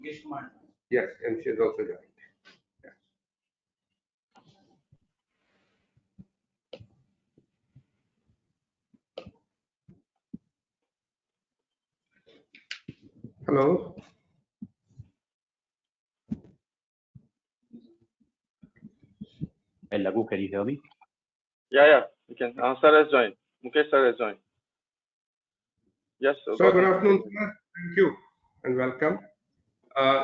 Yes, and she's also joined. Yeah. Hello. Hey, Lagu, can you hear me? Yeah, you can. Sir has joined. Mukesh sir has joined. Yes, sir. Sir, good afternoon, sir. Thank you and welcome.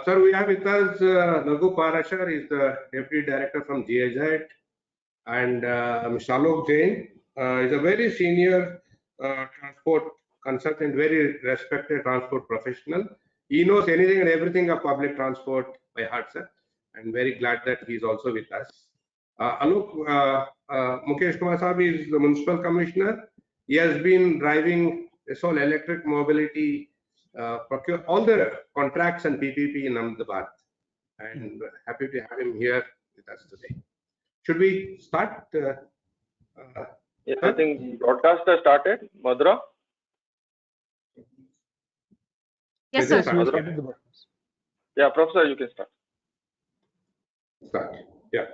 Sir, we have with us Lagu Parashar, is the Deputy Director from GIZ, and Mr. Alok Jain is a very senior transport consultant, very respected transport professional. He knows anything and everything of public transport by heart, sir. I'm very glad that he's also with us. Alok, Mukesh Kumar Saab is the Municipal Commissioner. He has been driving this whole electric mobility, procure all the contracts and PPP in Ahmedabad. And happy to have him here with us today. Should we start? Yeah, I think broadcast has started. Madhura? Yes, sir. Madhura? Yeah, Professor, you can start. Start. Yeah.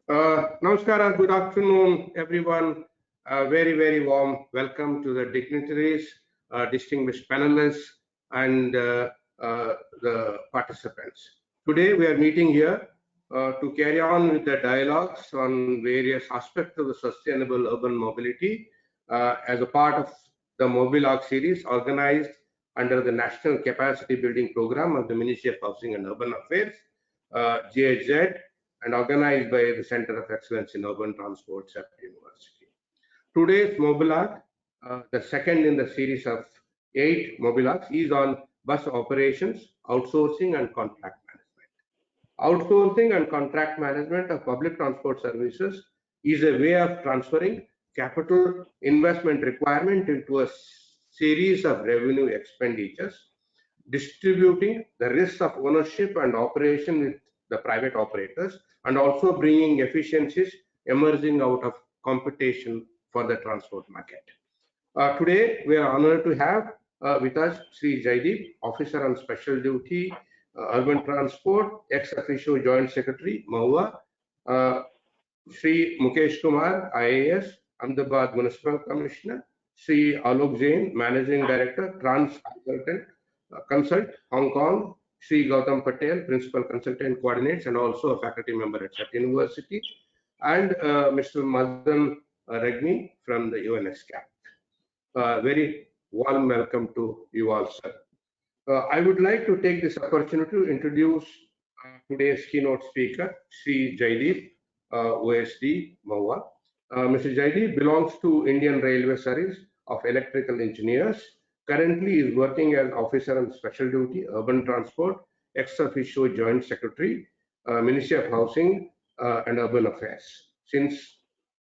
Namaskara, good afternoon, everyone. Very, very warm welcome to the dignitaries, distinguished panelists, and the participants. Today, we are meeting here to carry on with the dialogues on various aspects of the sustainable urban mobility as a part of the Mobilogues series organized under the National Capacity Building Program of the Ministry of Housing and Urban Affairs, GIZ, and organized by the Center of Excellence in Urban Transport at University. Today's Mobilogue, the second in the series of 8 Mobilogues, is on bus operations, outsourcing, and contract management. Outsourcing and contract management of public transport services is a way of transferring capital investment requirement into a series of revenue expenditures, distributing the risks of ownership and operation with the private operators, and also bringing efficiencies emerging out of competition for the transport market. Today, we are honored to have with us Sri Jaideep, Officer on Special Duty, Urban Transport, ex-officio Joint Secretary, MOHUA, Sri Mukesh Kumar, IAS, Ahmedabad Municipal Commissioner, Sri Alok Jain, Managing Director, Trans Consult, Hong Kong, Sri Gautam Patel, Principal Consultant Coordinates, and also a faculty member at Chet University, and Mr. Madan Regmi from the UNSCAP. Very warm welcome to you all, sir. I would like to take this opportunity to introduce today's keynote speaker, Sri Jaideep, OSD, MOHUA. Mr. Jaideep belongs to Indian Railway Service of Electrical Engineers. Currently is working as Officer on Special Duty, Urban Transport, ex-officio Joint Secretary, Ministry of Housing and Urban Affairs since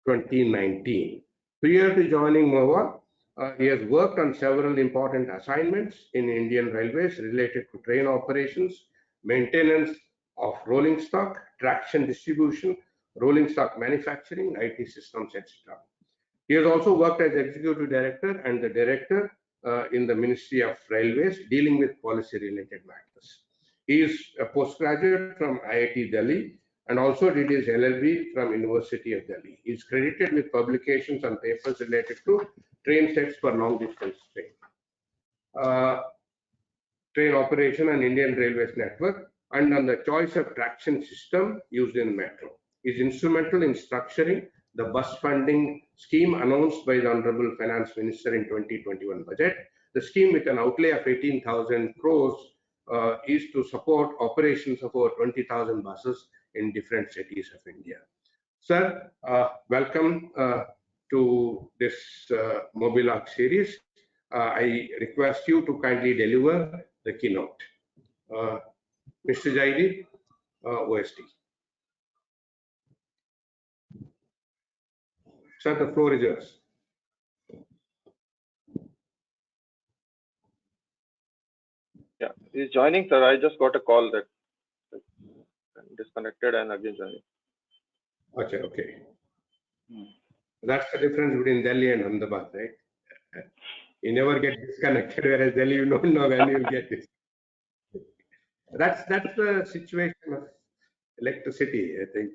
2019. Prior to joining MOHUA, he has worked on several important assignments in Indian Railways related to train operations, maintenance of rolling stock, traction distribution, rolling stock manufacturing, IT systems, etc. He has also worked as Executive Director and the Director in the Ministry of Railways dealing with policy-related matters. He is a postgraduate from IIT Delhi and also did his LLB from University of Delhi. He is credited with publications on papers related to train sets for long-distance train operation and Indian Railways network, and on the choice of traction system used in metro. He is instrumental in structuring the bus funding scheme announced by the Honorable Finance Minister in 2021 budget. The scheme, with an outlay of 18,000 crores, is to support operations of over 20,000 buses in different cities of India. Sir, welcome to this Mobilogue series. I request you to kindly deliver the keynote. Mr. Jaideep, OSD. Sir, the floor is yours. Yeah, he's joining, sir. I just got a call that disconnected and again joining. Okay. That's the difference between Delhi and Ahmedabad, right? You never get disconnected, whereas Delhi, you don't know when you'll get this. That's the situation of electricity. I think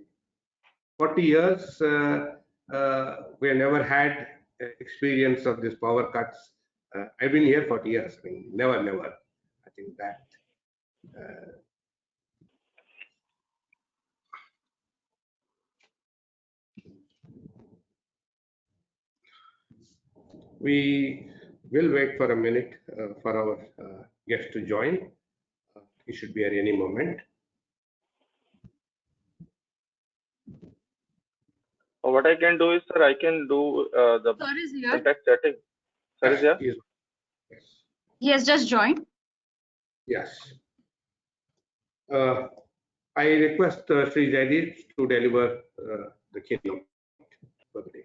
40 years we never had experience of this power cuts. I've been here 40 years. I mean, never. I think that. We will wait for a minute for our guest to join. He should be at any moment. What I can do is, sir, I can do the Sir is here. contact chatting. Sir is here? Yes. He has just joined. Yes. I request Sri Jaideep to deliver the keynote for the day.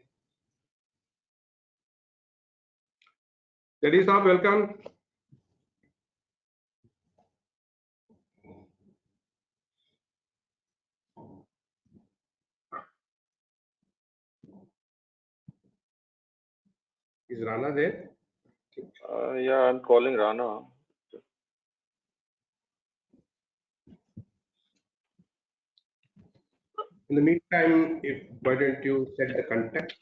Jaideep sir, welcome. Is Rana there? Yeah, I'm calling Rana. In the meantime, why don't you set the context?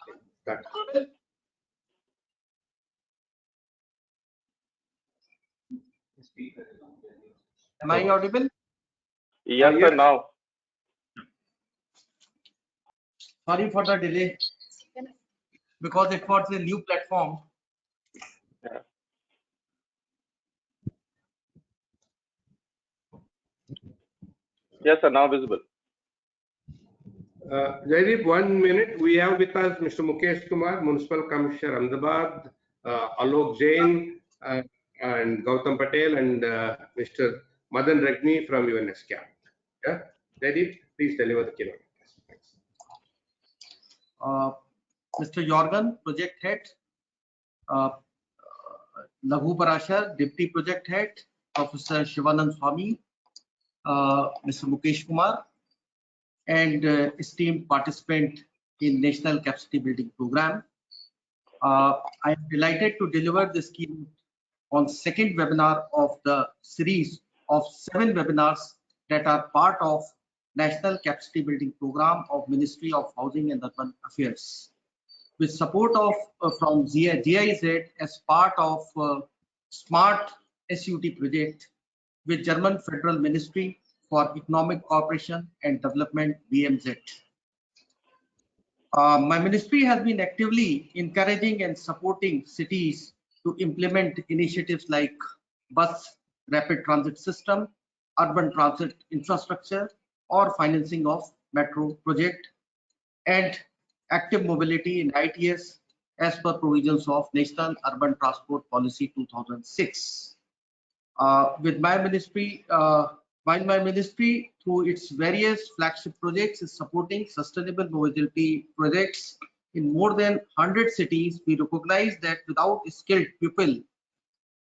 Am I audible? Yes, yes. sir, now. Sorry for the delay because it was a new platform. Yeah. Yes, sir, now visible. Jaideep, 1 minute. We have with us Mr. Mukesh Kumar, Municipal Commissioner, Ahmedabad, Alok Jain, and Gautam Patel, and Mr. Madan Ragni from UNESCO. Yeah, Jaideep, please deliver the keynote. Thanks. Mr. Jorgen, Project Head, Laghu Parashar, Deputy Project Head, Professor Shivanand Swami, Mr. Mukesh Kumar, and esteemed participant in National Capacity Building Program. I am delighted to deliver this keynote on second webinar of the series of 7 webinars that are part of National Capacity Building Program of Ministry of Housing and Urban Affairs, with support of from GIZ as part of Smart SUT project with German Federal Ministry for Economic Cooperation and Development (BMZ). My ministry has been actively encouraging and supporting cities to implement initiatives like bus rapid transit system, urban transit infrastructure, or financing of metro project, and active mobility in ITS as per provisions of National Urban Transport Policy 2006. While my ministry through its various flagship projects is supporting sustainable mobility projects in more than 100 cities, we recognize that without skilled people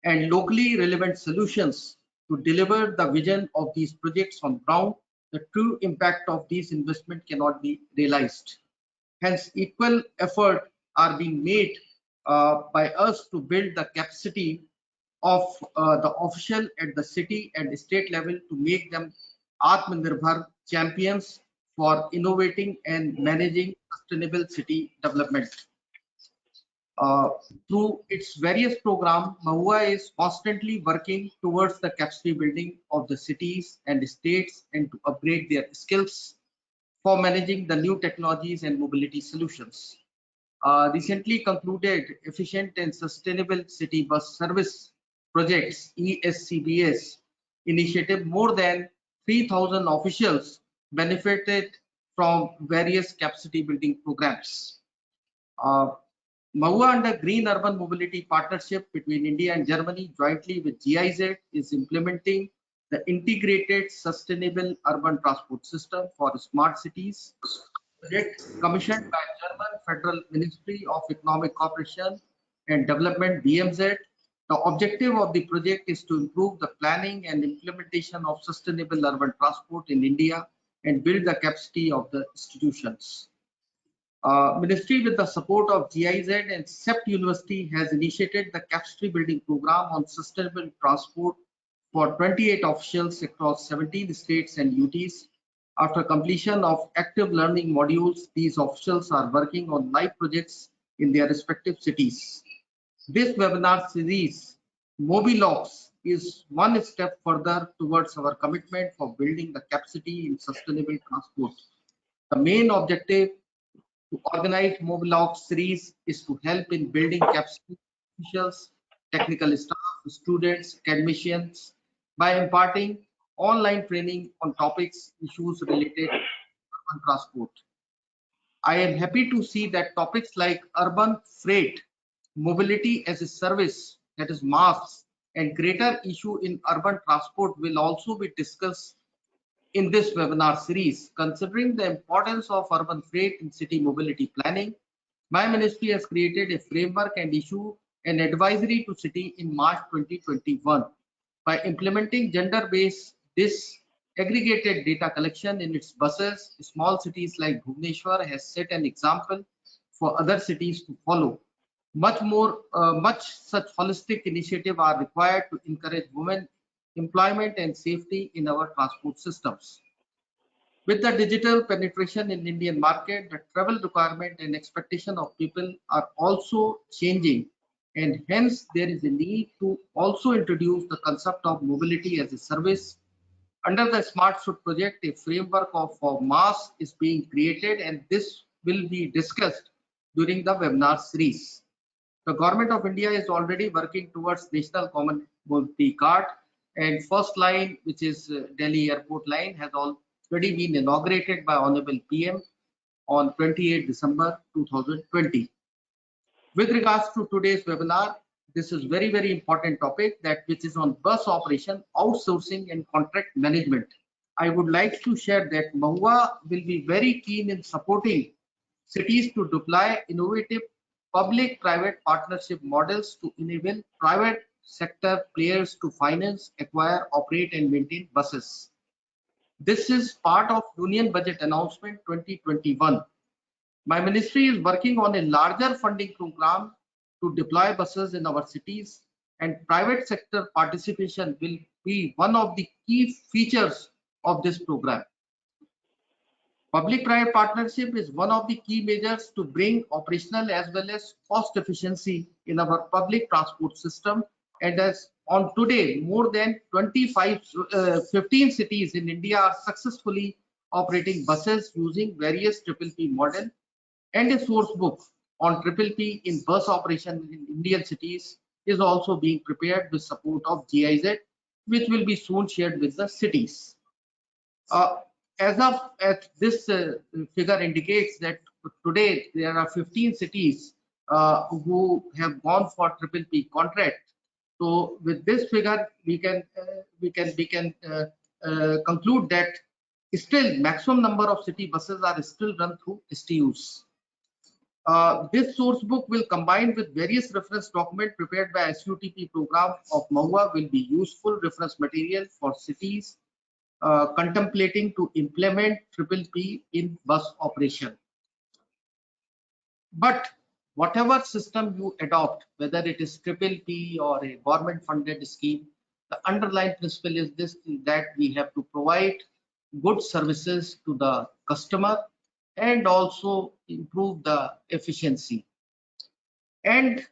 and locally relevant solutions to deliver the vision of these projects on ground, the true impact of these investments cannot be realized. Hence, equal effort are being made by us to build the capacity of the official at the city and state level to make them Atmanirbhar champions for innovating and managing sustainable city development. Through its various programs, Mahua is constantly working towards the capacity building of the cities and states and to upgrade their skills for managing the new technologies and mobility solutions. Recently concluded Efficient and Sustainable City Bus Service Projects ESCBS initiative, more than 3,000 officials benefited from various capacity building programs. Mahua under Green Urban Mobility Partnership between India and Germany jointly with GIZ is implementing the integrated sustainable urban transport system for smart cities project commissioned by German Federal Ministry of Economic Cooperation and Development (BMZ). The objective of the project is to improve the planning and implementation of sustainable urban transport in India and build the capacity of the institutions. Ministry with the support of GIZ and CEPT University has initiated the capacity building program on sustainable transport for 28 officials across 17 states and UTs. After completion of active learning modules, these officials are working on live projects in their respective cities. This webinar series, Mobilogues, is one step further towards our commitment for building the capacity in sustainable transport. The main objective to organize Mobilogues series is to help in building capacity of officials, technical staff, students, academicians by imparting online training on topics, issues related to urban transport. I am happy to see that topics like urban freight, mobility as a service, that is MaaS, and greater issue in urban transport will also be discussed in this webinar series. Considering the importance of urban freight in city mobility planning, my ministry has created a framework and issued an advisory to city in March 2021. By implementing gender-based disaggregated data collection in its buses, small cities like Bhubaneswar has set an example for other cities to follow. Much such holistic initiatives are required to encourage women employment and safety in our transport systems. With the digital penetration in Indian market, the travel requirement and expectation of people are also changing, and hence there is a need to also introduce the concept of mobility as a service. Under the Smart Suit project, a framework for MaaS is being created, and this will be discussed during the webinar series. The Government of India is already working towards National Common Mobility Card, and first line, which is Delhi Airport line, has already been inaugurated by Honorable PM on 28 December 2020. With regards to today's webinar, this is very important topic that which is on bus operation, outsourcing and contract management. I would like to share that Mahua will be very keen in supporting cities to deploy innovative public-private partnership models to enable private sector players to finance, acquire, operate and maintain buses. This is part of Union Budget Announcement 2021. My ministry is working on a larger funding program to deploy buses in our cities, and private sector participation will be one of the key features of this program. Public-private partnership is one of the key measures to bring operational as well as cost efficiency in our public transport system. And as on today, more than 15 cities in India are successfully operating buses using various PPP model, and a source book on PPP in bus operation in Indian cities is also being prepared with support of GIZ, which will be soon shared with the cities. As this figure indicates that today there are 15 cities who have gone for PPP contract. So with this figure, we can conclude that still maximum number of city buses are still run through STUs. This source book will combine with various reference documents prepared by SUTP program of Mahua will be useful reference material for cities contemplating to implement PPP in bus operation. But whatever system you adopt, whether it is PPP or a government funded scheme, the underlying principle is this, that we have to provide good services to the customer and also improve the efficiency. And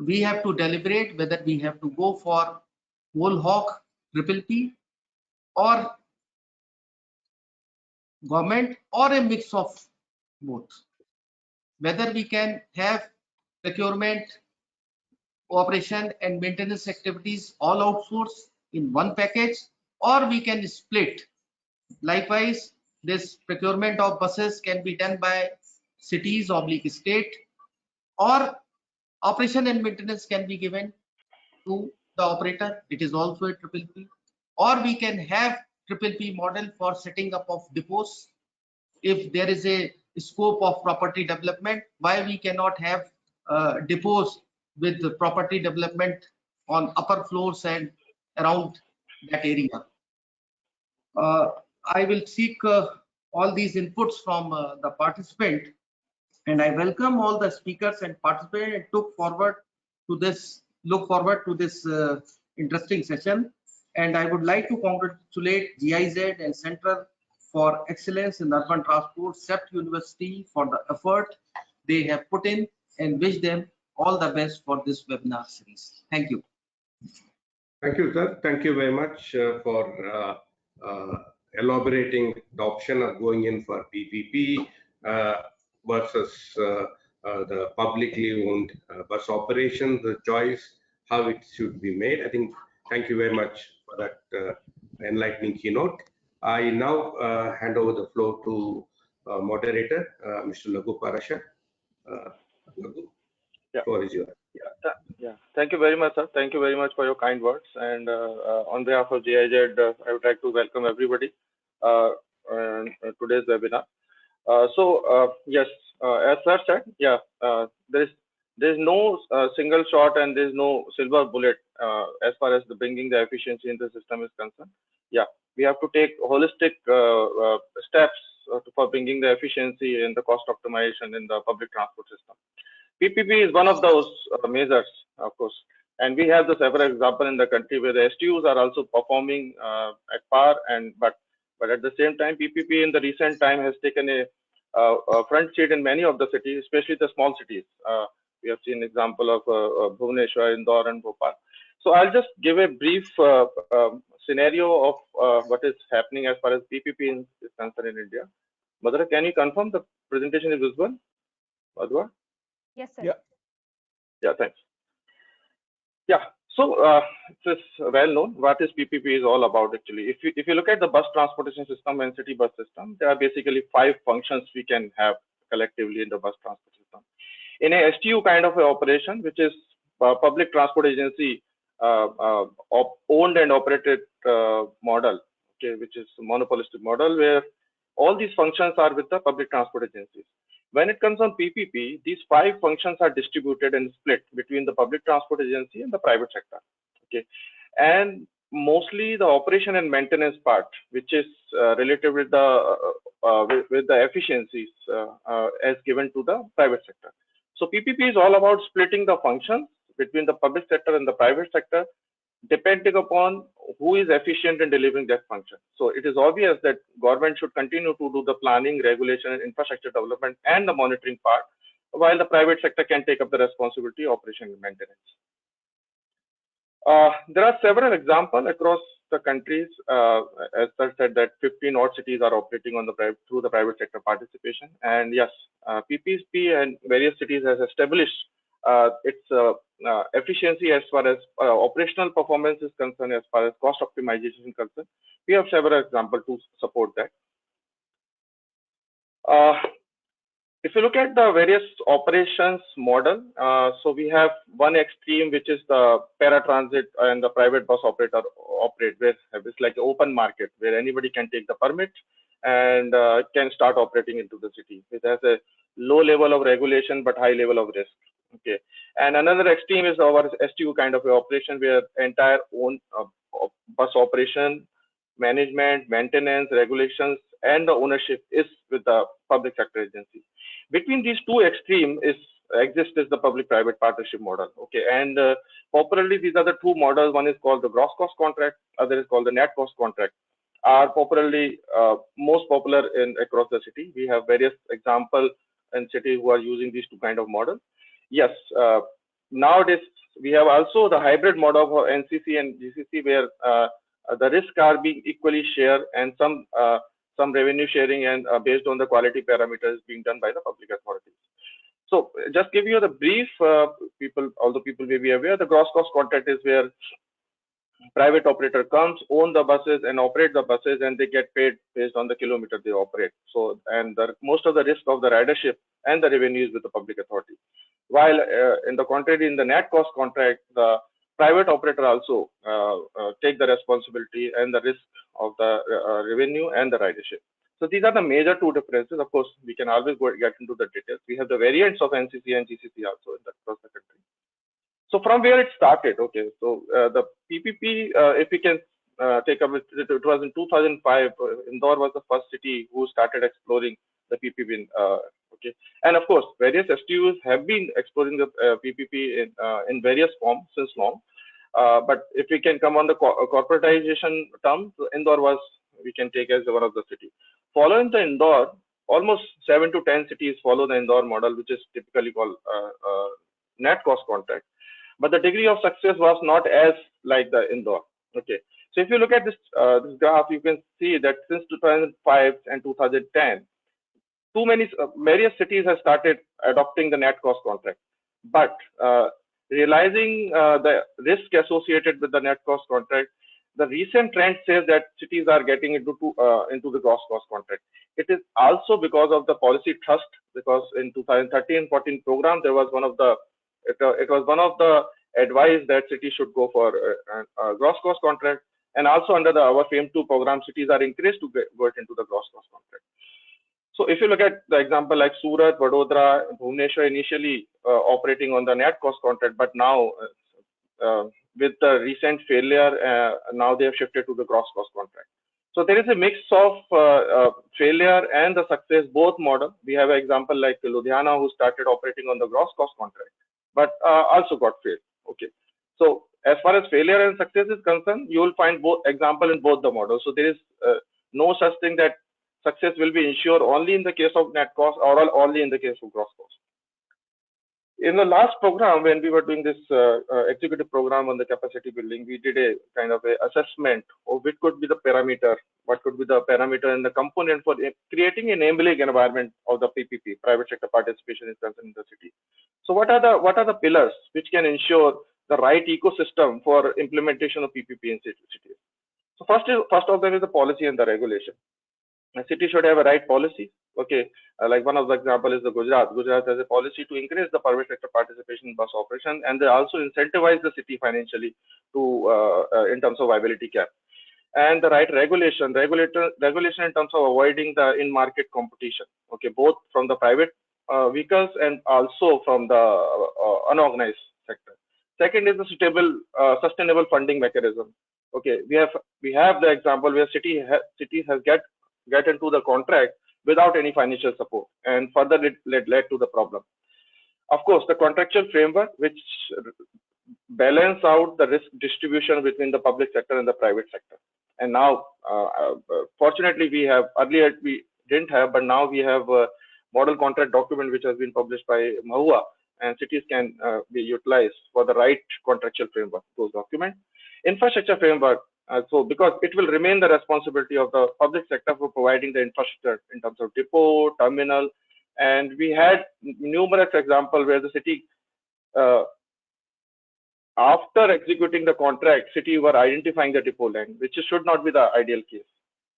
we have to deliberate whether we have to go for whole hog PPP or government or a mix of both. Whether we can have procurement, operation and maintenance activities all outsourced in one package, or we can split. Likewise, this procurement of buses can be done by cities or state, or operation and maintenance can be given to the operator. It is also a PPP. Or we can have PPP model for setting up of depots. If there is a scope of property development, why we cannot have depots with the property development on upper floors and around that area. I will seek all these inputs from the participant, and I welcome all the speakers and participants and look forward to this interesting session. And I would like to congratulate GIZ and Center for Excellence in Urban Transport, CEPT University, for the effort they have put in, and wish them all the best for this webinar series. Thank you. Thank you, sir. Thank you very much for elaborating the option of going in for PPP versus the publicly owned bus operation, the choice, how it should be made. I think, thank you very much for that enlightening keynote. I now hand over the floor to moderator, Mr. Lagu Parasha. Lagu, Yeah. floor is yours. Yeah. Thank you very much, sir. Thank you very much for your kind words. And on behalf of GIZ, I would like to welcome everybody today's webinar. Yes, as sir said, yeah, there is no single shot and there is no silver bullet as far as the bringing the efficiency in the system is concerned. Yeah, we have to take holistic steps for bringing the efficiency and the cost optimization in the public transport system. PPP is one of those measures, of course, and we have the several examples in the country where the STUs are also performing at par, and but at the same time, PPP in the recent time has taken a front seat in many of the cities, especially the small cities. We have seen example of Bhubaneswar, Indore, and Bhopal. So I'll just give a brief scenario of what is happening as far as PPP is concerned in India. Madhura, can you confirm the presentation is visible? Madhura? Yes, sir. Yeah. Yeah, thanks. Yeah, so it is well known what is PPP is all about actually. If you look at the bus transportation system and city bus system, there are basically 5 functions we can have collectively in the bus transport system. In a STU kind of a operation, which is public transport agency owned and operated model, okay, which is a monopolistic model where all these functions are with the public transport agencies. When it comes on PPP, these 5 functions are distributed and split between the public transport agency and the private sector. Okay, and mostly the operation and maintenance part, which is related with the efficiencies as given to the private sector. So PPP is all about splitting the functions between the public sector and the private sector, depending upon who is efficient in delivering that function. So it is obvious that government should continue to do the planning, regulation, and infrastructure development and the monitoring part, while the private sector can take up the responsibility, operation, and maintenance. There are several examples across the countries. As I said, that 15 odd cities are operating on the through the private sector participation. And yes, PPP and various cities has established its efficiency as far as operational performance is concerned, as far as cost optimization is concerned. We have several examples to support that. If you look at the various operations model, so we have one extreme, which is the paratransit and the private bus operator operate, where it's like an open market where anybody can take the permit and can start operating into the city. It has a low level of regulation but high level of risk. Okay, and another extreme is our STU kind of a operation where entire own bus operation, management, maintenance, regulations, and the ownership is with the public sector agency. Between these two extremes exists the public-private partnership model. Okay, and popularly these are the two models. One is called the gross cost contract, other is called the net cost contract. Are popularly most popular across the city. We have various examples in cities who are using these two kind of models. Yes, nowadays we have also the hybrid model for NCC and GCC, where the risks are being equally shared and some revenue sharing and based on the quality parameters being done by the public authorities. So just give you the brief, although people may be aware, the gross cost contract is where private operator comes, own the buses and operate the buses, and they get paid based on the kilometer they operate. So, and most of the risk of the ridership and the revenue is with the public authority. While in the contrary, in the net cost contract, the private operator also take the responsibility and the risk of the revenue and the ridership. So these are the major two differences. Of course, we can always get into the details. We have the variants of NCC and GCC also across the country. So from where it started, okay, so the PPP, if we can take up, it was in 2005, Indore was the first city who started exploring the PPP. Okay, and of course, various STUs have been exploring the PPP in various forms since long. But if we can come on the corporatization term, so Indore was, we can take as one of the city. Following the Indore, almost 7 to 10 cities follow the Indore model, which is typically called net cost contract. But the degree of success was not as like the Indore. Okay. So if you look at this, this graph, you can see that since 2005 and 2010, various cities have started adopting the net cost contract. But realizing the risk associated with the net cost contract, the recent trend says that cities are getting into the gross cost contract. It is also because of the policy trust, because in 2013-14 program, there was one of the, it was one of the advice that cities should go for a gross cost contract. And also under our FAME 2 program, cities are encouraged to go into the gross cost contract. So if you look at the example like Surat, Vadodara, Bhubaneswar initially operating on the net cost contract, but now with the recent failure, now they have shifted to the gross cost contract. So there is a mix of failure and the success, both model. We have an example like Ludhiana, who started operating on the gross cost contract, but also got failed. Okay. So as far as failure and success is concerned, you will find both example in both the models. So there is no such thing that success will be ensured only in the case of net cost or only in the case of gross cost. In the last program, when we were doing this executive program on the capacity building, we did a kind of a assessment of which could be the parameter, what could be the parameter and the component for creating an enabling environment of the PPP, private sector participation is concerned in the city. So what are the pillars which can ensure the right ecosystem for implementation of PPP in cities? So first of them is the policy and the regulation. A city should have a right policy. Okay, like one of the example is the Gujarat. Gujarat has a policy to increase the private sector participation in bus operation, and they also incentivize the city financially to in terms of viability cap. And the right regulation in terms of avoiding the in-market competition. Okay, both from the private vehicles and also from the unorganized sector. Second is the sustainable funding mechanism. Okay, we have the example where cities has get into the contract without any financial support, and further led to the problem. Of course, the contractual framework which balance out the risk distribution between the public sector and the private sector. And now, fortunately, we have, earlier we didn't have, but now we have a model contract document which has been published by Mahua, and cities can be utilized for the right contractual framework, those documents. Infrastructure framework, so because it will remain the responsibility of the public sector for providing the infrastructure in terms of depot, terminal, and we had numerous examples where the city, after executing the contract, city were identifying the depot land, which should not be the ideal case.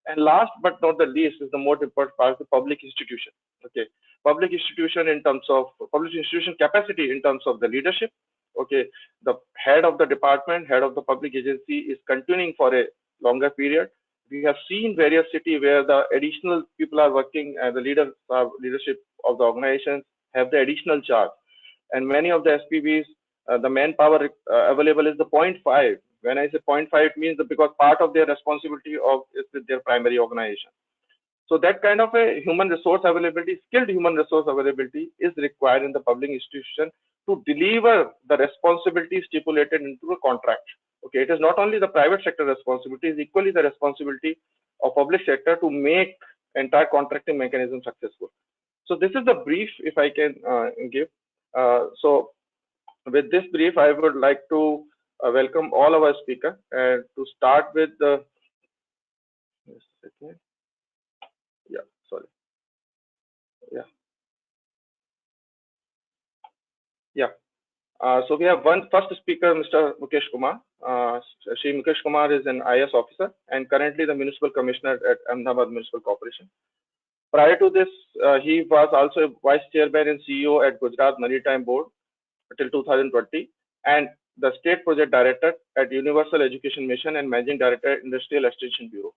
And last but not the least is the most important part, the public institution. Okay, public institution in terms of public institution capacity in terms of the leadership. Okay, the head of the department, head of the public agency is continuing for a longer period. We have seen various cities where the additional people are working and the leadership of the organizations have the additional charge. And many of the SPVs, the manpower available is the 0.5. When I say 0.5, it means that because part of their responsibility is with their primary organization. So that kind of a human resource availability, skilled human resource availability is required in the public institution to deliver the responsibility stipulated into a contract. Okay, it is not only the private sector responsibility, it is equally the responsibility of public sector to make entire contracting mechanism successful. So this is the brief, if I can give. So with this brief, I would like to welcome all our speakers, and to start with the, so we have one first speaker, Mr. Mukesh Kumar. Shri Mukesh Kumar is an IS officer and currently the Municipal Commissioner at Ahmedabad Municipal Corporation. Prior to this, he was also a Vice Chairman and CEO at Gujarat Maritime Board till 2020, and the State Project Director at Universal Education Mission and Managing Director at Industrial Extension Bureau.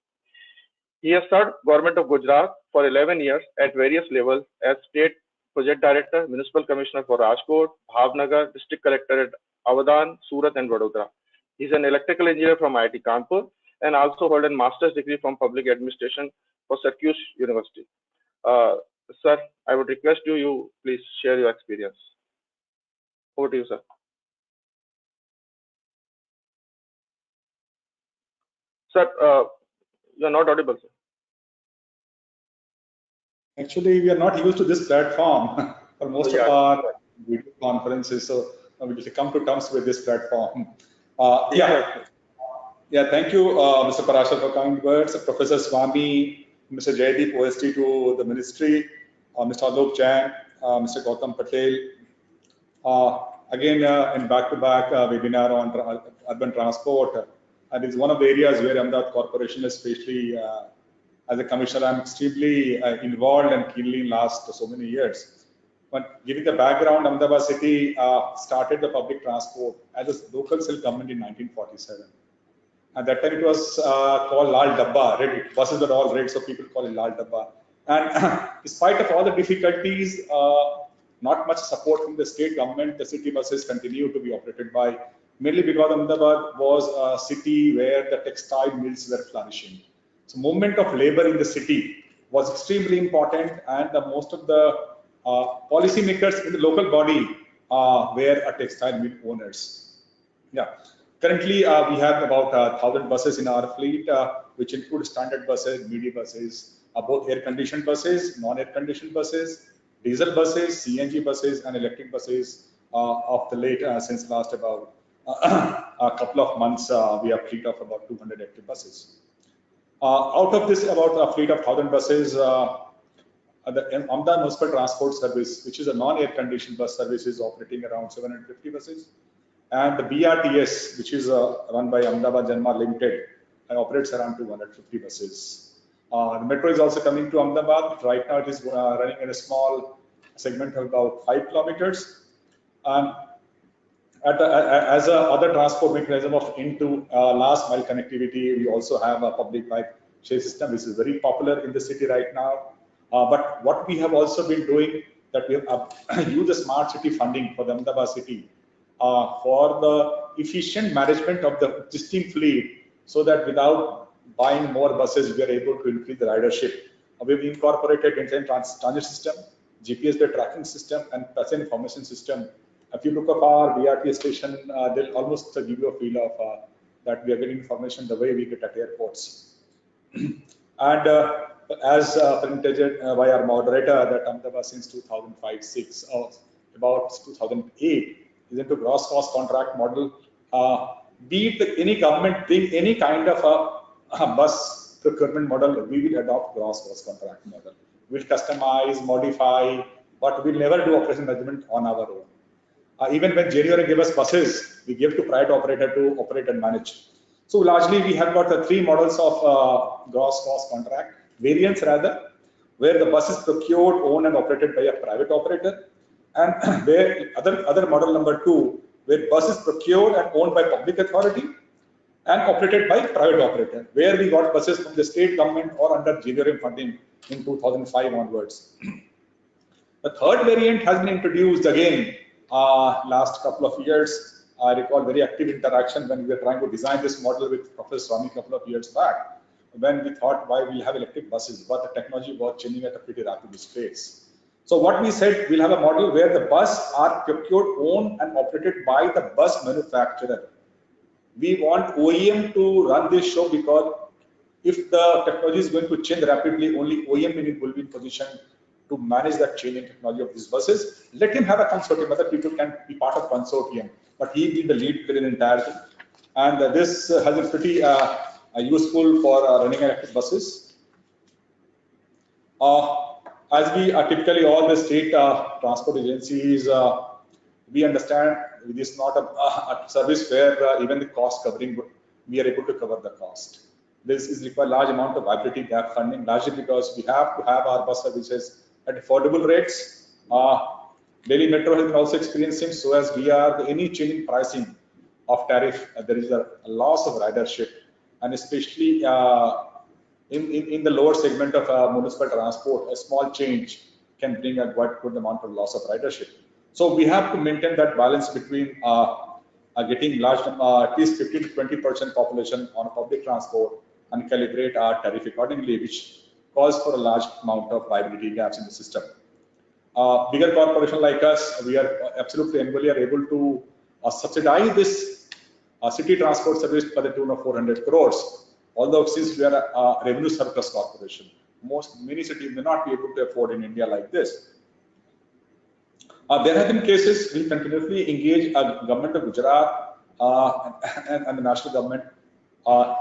He has served Government of Gujarat for 11 years at various levels as State Project Director, Municipal Commissioner for Rajkot, Bhavnagar, District Collector at Avadhan, Surat and Vadodara. He is an electrical engineer from IIT Kanpur and also hold a master's degree from Public Administration for Syracuse University. Sir, I would request you please share your experience. Over to you, sir. Sir, you're not audible, sir. Actually, we are not used to this platform for most of our video conferences, so we will come to terms with this platform. Thank you, Mr. Parashar, for kind words. Professor Swami, Mr. Jaydeep, OST to the Ministry, Mr. Alok Jain, Mr. Gautam Patel. Again, in back-to-back webinar on urban transport. And it's one of the areas where Ahmedabad Corporation, especially as a commissioner, I'm extremely involved and keenly in last so many years. But giving the background, Ahmedabad city started the public transport as a local cell government in 1947. At that time, it was called Lal Dabba. Red buses were all red, so people call it Lal Dabba. And despite of all the difficulties, not much support from the state government, the city buses continue to be operated by, mainly because Ahmedabad was a city where the textile mills were flourishing. So movement of labor in the city was extremely important, and most of the policymakers in the local body were textile mill owners. Currently, we have about 1,000 buses in our fleet, which include standard buses, midi buses, both air-conditioned buses, non-air-conditioned buses, diesel buses, CNG buses, and electric buses. Of the late, since last about a couple of months, we have a fleet of about 200 active buses. Out of this, about a fleet of 1,000 buses, the Ahmedabad Municipal Transport Service, which is a non-air-conditioned bus service, is operating around 750 buses. And the BRTS, which is run by Ahmedabad Janma Limited, operates around 250 buses. The metro is also coming to Ahmedabad. Right now, it is running in a small segment of about 5 kilometers. As a other transport mechanism of into last mile connectivity, we also have a public bike share system, which is very popular in the city right now. But what we have also been doing, that we have used the smart city funding for the Ahmedabad city for the efficient management of the existing fleet, so that without buying more buses, we are able to increase the ridership. We've incorporated intelligent transit system, GPS-based tracking system, and passenger information system. If you look at our BRT station, they'll almost give you a feel of that we are getting information the way we get at airports. And as presented by our moderator, that Ahmedabad since 2005-6 or about 2008 is into gross cost contract model. Be it any government thing, any kind of a bus procurement model, we will adopt gross cost contract model. We'll customize, modify, but we'll never do operation management on our own. Even when JDRA gave us buses, we give to private operator to operate and manage. So largely we have got the 3 models of gross cost contract, variants rather, where the bus is procured, owned and operated by a private operator, and where other model number 2, where bus is procured and owned by public authority and operated by private operator, where we got buses from the state government or under JDRA funding in 2005 onwards. The third variant has been introduced again last couple of years. I recall very active interaction when we were trying to design this model with Professor Swami a couple of years back, when we thought why we'll have electric buses, but the technology was changing at a pretty rapid pace. So what we said, we'll have a model where the bus are procured, owned and operated by the bus manufacturer. We want OEM to run this show, because if the technology is going to change rapidly, only OEM will be in position to manage that changing technology of these buses. Let him have a consortium, other people can be part of consortium, but he will be the lead player in the entire thing. And this has been pretty useful for running electric buses. As we are typically all the state transport agencies, we understand this is not a service where even the cost covering, we are able to cover the cost. This is require large amount of viability gap funding, largely because we have to have our bus services at affordable rates. Delhi Metro has been also experiencing, so as we are any change in pricing of tariff, there is a loss of ridership, and especially in the lower segment of municipal transport, a small change can bring a quite good amount of loss of ridership. So we have to maintain that balance between getting large, at least 15 to 20% population on public transport and calibrate our tariff accordingly, which calls for a large amount of viability gaps in the system. Bigger corporation like us, we are absolutely able to subsidize this city transport service by the tune of 400 crores. although since we are a revenue surplus corporation, many cities may not be able to afford in India like this. There have been cases we continuously engage government of Gujarat and the national government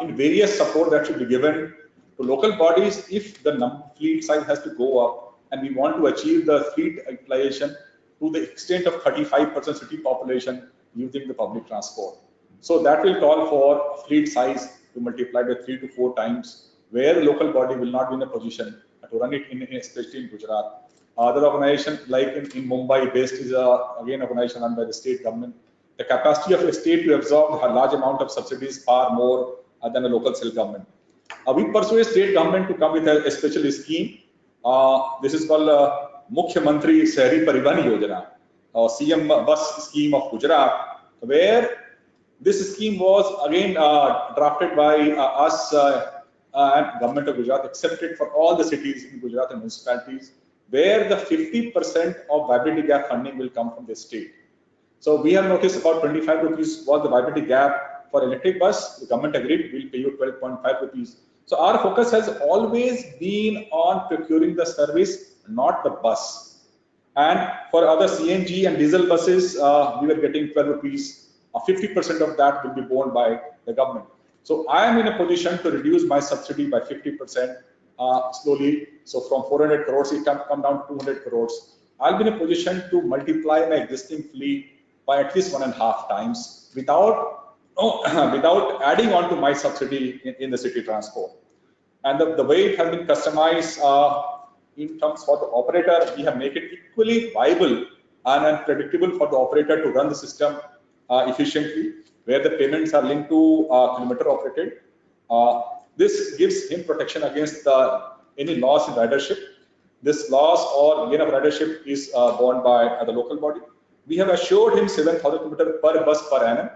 in various support that should be given to local bodies if the fleet size has to go up, and we want to achieve the fleet utilization to the extent of 35% city population using the public transport. So that will call for fleet size to multiply by 3 to 4 times, where the local body will not be in a position to run it especially in Gujarat. Other organization like in Mumbai based is again organization run by the state government. The capacity of a state to absorb a large amount of subsidies far more than a local self-government. We pursue a state government to come with a special scheme. This is called Mukhya Mantri Shahri Parivahan Yojana, CM bus scheme of Gujarat, where this scheme was again drafted by us and government of Gujarat, accepted for all the cities in Gujarat and municipalities, where the 50% of viability gap funding will come from the state. So we have noticed about 25 rupees was the viability gap for electric bus. The government agreed we'll pay you 12.5 rupees. So our focus has always been on procuring the service, not the bus. And for other CNG and diesel buses, we were getting 12 rupees. 50% of that will be borne by the government. So I am in a position to reduce my subsidy by 50% slowly. So from 400 crores, it can come down to 200 crores. I'll be in a position to multiply my existing fleet by at least 1.5 times without adding on to my subsidy in the city transport. And the way it has been customized in terms for the operator, we have made it equally viable and predictable for the operator to run the system efficiently, where the payments are linked to kilometer operated. This gives him protection against any loss in ridership. This loss or gain of ridership is borne by the local body. We have assured him 7,000 kilometers per bus per annum.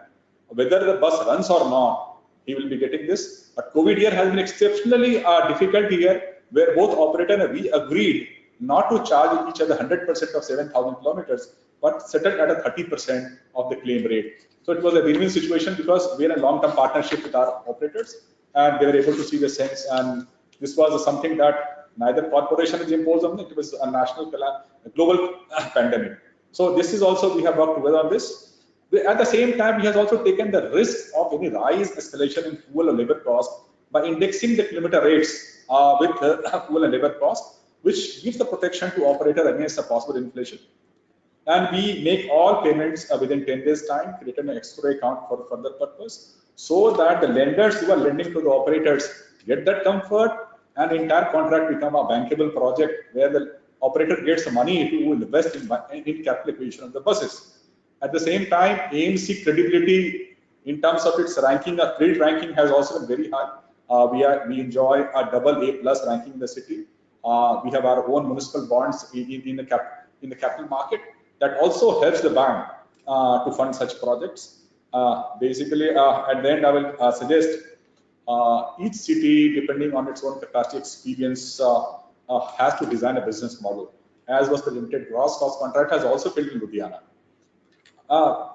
Whether the bus runs or not, he will be getting this. But COVID year has been exceptionally difficult year, where both operator and we agreed not to charge each other 100% of 7,000 kilometers, but settled at a 30% of the claim rate. So it was a win-win situation because we are in a long-term partnership with our operators, and they were able to see the sense. And this was something that neither corporation is imposed on it. It was a national, a global pandemic. So this is also, we have worked together on this. At the same time, he has also taken the risk of any rise escalation in fuel or labor cost by indexing the kilometer rates with fuel and labor cost, which gives the protection to operator against a possible inflation. And we make all payments within 10 days time, create an escrow account for further purpose, so that the lenders who are lending to the operators get that comfort, and the entire contract become a bankable project where the operator gets the money to invest in capital acquisition of the buses. At the same time, AMC credibility in terms of its ranking, our credit ranking has also been very high. We enjoy a AA+ ranking in the city. We have our own municipal bonds in the capital market. That also helps the bank to fund such projects. Basically, at the end, I will suggest each city, depending on its own capacity experience, has to design a business model. As was the limited gross cost contract has also failed in Ludhiana.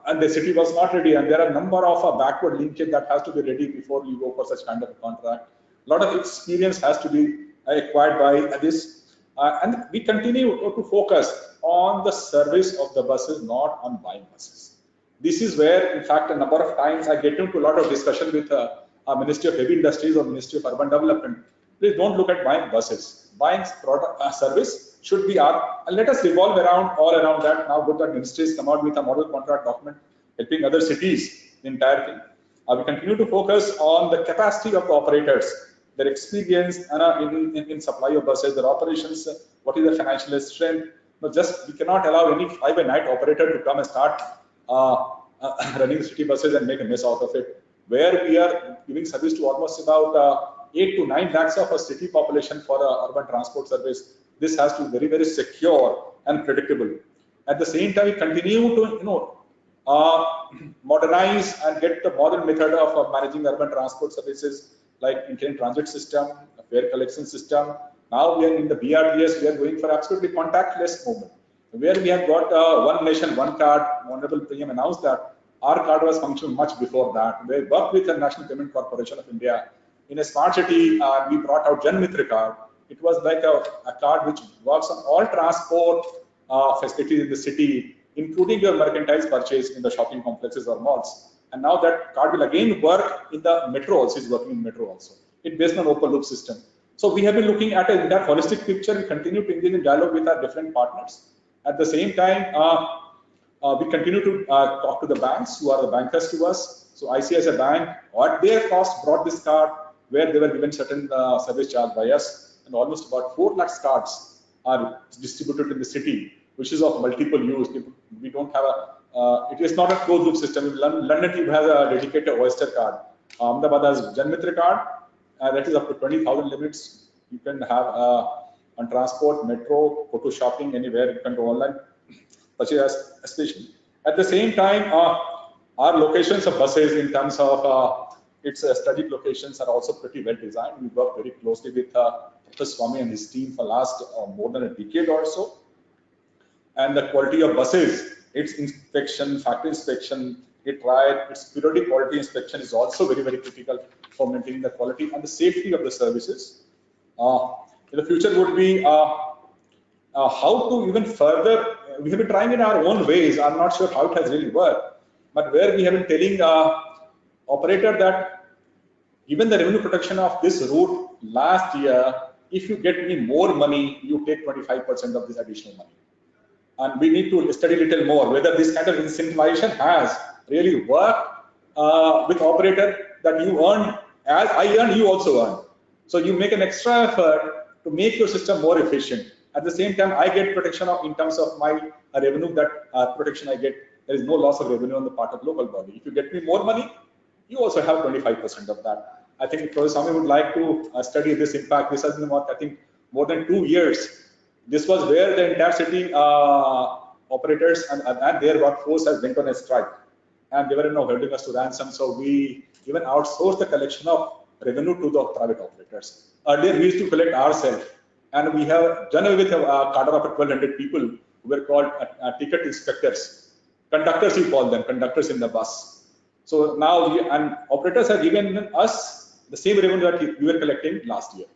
And the city was not ready, and there are a number of backward linkage that has to be ready before you go for such kind of a contract. A lot of experience has to be acquired by this, and we continue to focus on the service of the buses, not on buying buses. This is where, in fact, a number of times I get into a lot of discussion with Ministry of Heavy Industries or Ministry of Urban Development. Please don't look at buying buses. Buying product service should be our, and let us revolve all around that. Now good that ministries come out with a model contract document helping other cities, the entire thing. We continue to focus on the capacity of the operators, their experience in supply of buses, their operations, what is the financial strength. But just we cannot allow any fly-by-night operator to come and start running city buses and make a mess out of it. Where we are giving service to almost about 8 to 9 lakhs of a city population for urban transport service. This has to be very, very secure and predictable. At the same time, we continue to modernize and get the modern method of managing urban transport services like intelligent transit system, fare collection system. Now we are in the BRTS, we are going for absolutely contactless movement, where we have got one nation, one card. Honorable PM announced that our card was functioning much before that. We worked with the National Payment Corporation of India In a smart city, we brought out Jan Mitra card. It was like a card which works on all transport facilities in the city, including your mercantile purchase in the shopping complexes or malls. And now that card will again work in the metro also, is working in metro also. It's based on open loop system. So we have been looking at an entire holistic picture. We continue to engage in dialogue with our different partners. At the same time, we continue to talk to the banks who are the bankers to us. So ICICI Bank, at their cost, brought this card where they were given certain service charge by us, and almost about 4 lakh cards are distributed in the city, which is of multiple use. We don't have a, it is not a closed loop system. In London, you have a dedicated Oyster card. Ahmedabad has Jan Mitra card, that is up to 20,000 limits. You can have on transport, metro, go to shopping, anywhere, you can go online, purchase, especially. At the same time, our locations of buses in terms of its studied locations are also pretty well designed. We work very closely with Professor Swami and his team for last more than a decade or so. And the quality of buses, its inspection, factory inspection, its periodic quality inspection is also very, very critical for maintaining the quality and the safety of the services. In the future would be how to even further, we have been trying in our own ways. I'm not sure how it has really worked, but where we have been telling operator that given the revenue protection of this route last year, if you get me more money, you take 25% of this additional money. And we need to study a little more whether this kind of incentivization has really worked with operator, that you earn, as I earn, you also earn. So you make an extra effort to make your system more efficient. At the same time, I get protection in terms of my revenue, that protection I get. There is no loss of revenue on the part of local body. If you get me more money, you also have 25% of that. I think Professor Swami would like to study this impact. This has been about, I think, more than 2 years. This was where the entire city operators and their workforce has went on a strike, and they were holding us to ransom. So we even outsourced the collection of revenue to the private operators. Earlier, we used to collect ourselves, and we have done away with a cadre of 1,200 people who were called ticket inspectors, conductors. We call them conductors in the bus. So now, and operators have given us the same revenue that we were collecting last year,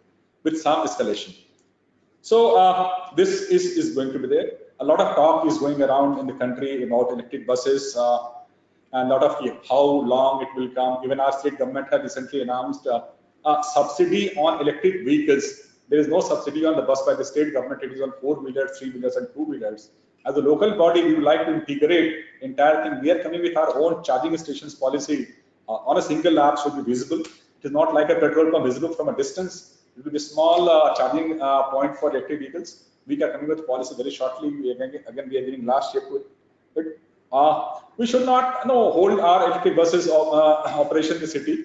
with some escalation. So this is going to be there. A lot of talk is going around in the country about electric buses, and a lot of how long it will come. Even our state government has recently announced a subsidy on electric vehicles. There is no subsidy on the bus by the state government. It is on 4-wheelers, 3-wheelers, and 2-wheelers. As a local body, we would like to integrate entire thing. We are coming with our own charging stations policy on a single app should be visible. It is not like a petrol pump visible from a distance. It will be a small charging point for electric vehicles. We are coming with policy very shortly. Again, we are giving last year to it. We should not hold our electric buses operation in the city.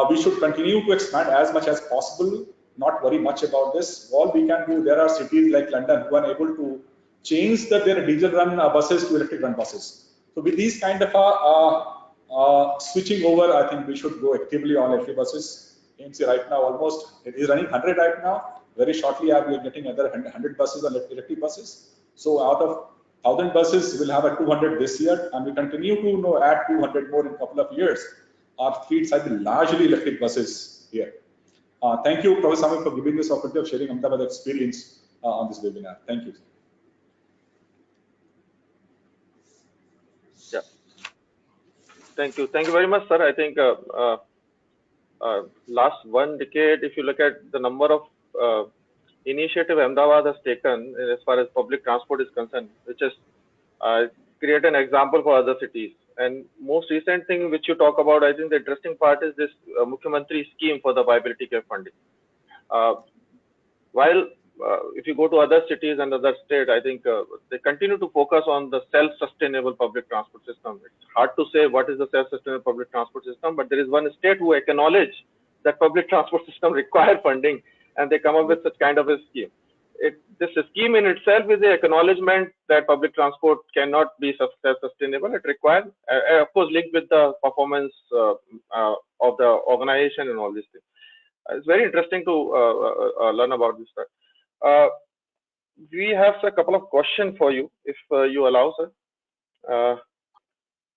We should continue to expand as much as possible. Not worry much about this. All we can do, there are cities like London who are able to change their diesel run buses to electric run buses. So with these kind of switching over, I think we should go actively on electric buses. AMC right now almost, it is running 100 right now. Very shortly, we are getting another 100 buses on electric buses. So out of 1,000 buses, we'll have a 200 this year, and we continue to add 200 more in a couple of years. Our fleets have been largely electric buses here. Thank you, Professor Swami, for giving this opportunity of sharing Ahmedabad experience on this webinar. Thank you. Yeah. Thank you. Thank you very much, sir. I think last 1 decade, if you look at the number of initiative Ahmedabad has taken as far as public transport is concerned, which has created an example for other cities. And most recent thing which you talk about, I think the interesting part is this Mukhyamantri scheme for the viability care funding. While if you go to other cities and other states, I think they continue to focus on the self-sustainable public transport system. It's hard to say what is the self-sustainable public transport system, but there is one state who acknowledge that public transport system require funding, and they come up with such kind of a scheme. This scheme in itself is the acknowledgement that public transport cannot be self-sustainable. It requires, of course, linked with the performance of the organization and all these things. It's very interesting to learn about this stuff. We have a couple of questions for you, if you allow, sir.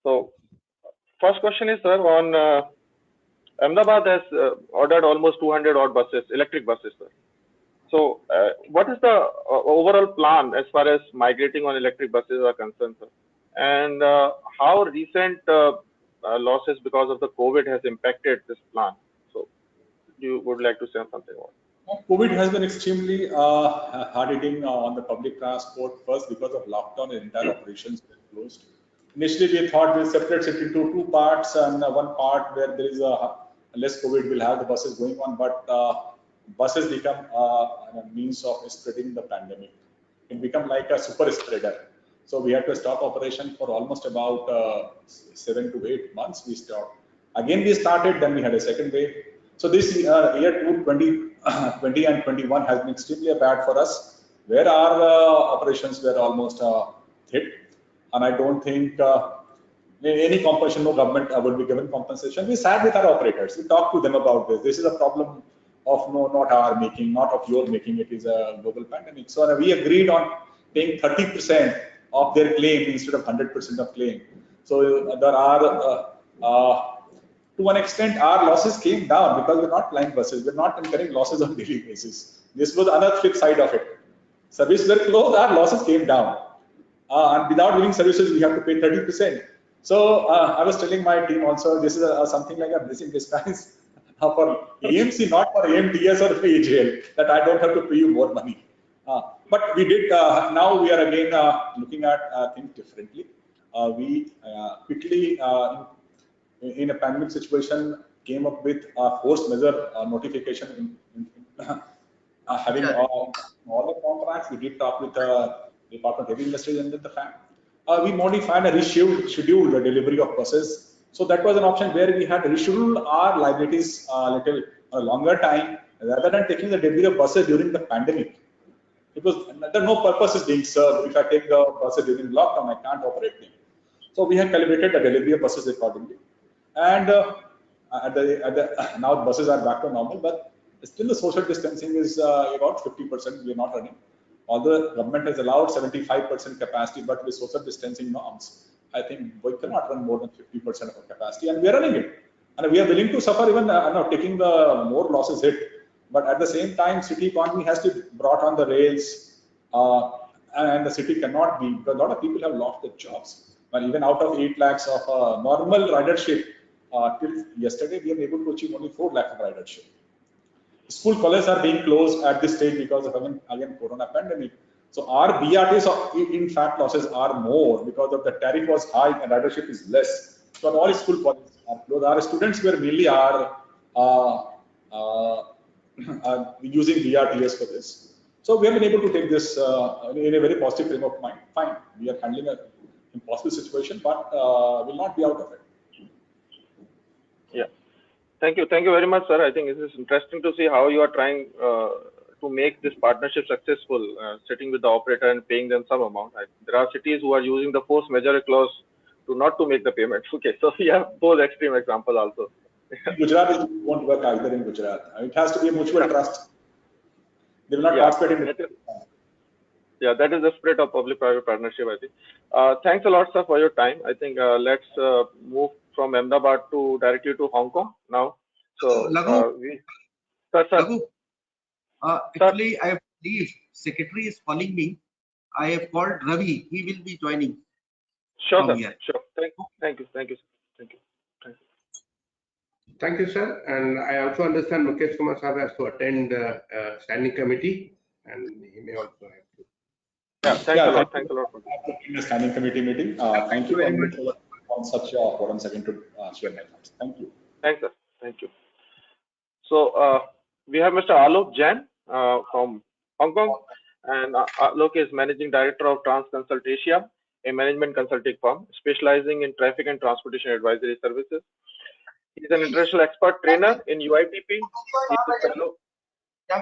So, first question is, sir, on Ahmedabad has ordered almost 200 odd buses, electric buses, sir. So, what is the overall plan as far as migrating on electric buses are concerned, sir? And how recent losses because of the COVID has impacted this plan? So, you would like to say something about it? COVID has been extremely hard hitting on the public transport. First, because of lockdown, the entire operations were closed. Initially, we thought we'll separate it into two parts, and one part where there is a less COVID, will have the buses going on, but buses become a means of spreading the pandemic. It become like a super spreader. So we had to stop operation for almost about 7 to 8 months. We stopped. Again, we started, then we had a second wave. So this year 2020 and 21 has been extremely bad for us, where our operations were almost hit. And I don't think any compensation, no government will be given compensation. We sat with our operators. We talked to them about this. This is a problem of not our making, not of your making. It is a global pandemic. So we agreed on paying 30% of their claim instead of 100% of claim. So there are, to one extent, our losses came down because we're not flying buses. We're not incurring losses on daily basis. This was another flip side of it. Services were closed, our losses came down. And without giving services, we have to pay 30%. So I was telling my team also, this is something like a blessing disguise for AMC, not for AMTS or AJL, that I don't have to pay you more money. But we did, now we are again looking at things differently. We quickly, in a pandemic situation, came up with a force measure notification having all the contracts. We did talk with the Department of Heavy Industries and the FAM. We modified and rescheduled the delivery of buses. So that was an option where we had rescheduled our liabilities a longer time rather than taking the delivery of buses during the pandemic. Because there no purpose is being served. If I take the buses during lockdown, I can't operate them. So we have calibrated the delivery of buses accordingly. And now buses are back to normal, but still the social distancing is about 50%. We are not running. Although the government has allowed 75% capacity, but with social distancing norms, I think we cannot run more than 50% of our capacity, and we are running it. And we are willing to suffer even taking the more losses hit. But at the same time, city economy has to be brought on the rails, and the city cannot be, because a lot of people have lost their jobs. But even out of 8 lakhs of normal ridership, till yesterday, we are able to achieve only 4 lakhs of ridership. School colleges are being closed at this stage because of again corona pandemic. So our BRTs, in fact, losses are more because of the tariff was high and ridership is less. So all school colleges are closed. Our students were mainly using BRTs for this. So we have been able to take this in a very positive frame of mind. Fine, we are handling an impossible situation, but will not be out of it. Yeah. Thank you very much, sir. I think it is interesting to see how you are trying to make this partnership successful, sitting with the operator and paying them some amount. There are cities who are using the force majeure clause not to make the payment. Okay, so we have both extreme examples also. Gujarat, it won't work either in Gujarat. It has to be a mutual trust. They will not participate in it. Yeah, that is the spirit of public-private partnership, I think. Thanks a lot, sir, for your time. I think let's move from Ahmedabad directly to Hong Kong now. So, Raghu, actually, I believe secretary is calling me. I have called Ravi. He will be joining. Sure, sir. Sure. Thank you. Thank you, sir. And I also understand Mukesh Kumar Sahab has to attend standing committee, and he may also have to. Yeah, thanks a lot. Thanks a lot for the standing committee meeting. Thank you very much on such forums again to share my thoughts. Thank you. Thanks, sir. Thank you. So we have Mr. Alok Jain from Hong Kong, and Alok is Managing Director of Trans Consult Asia, a management consulting firm specializing in traffic and transportation advisory services. He is an international expert trainer in UITP. He is a fellow. Hello.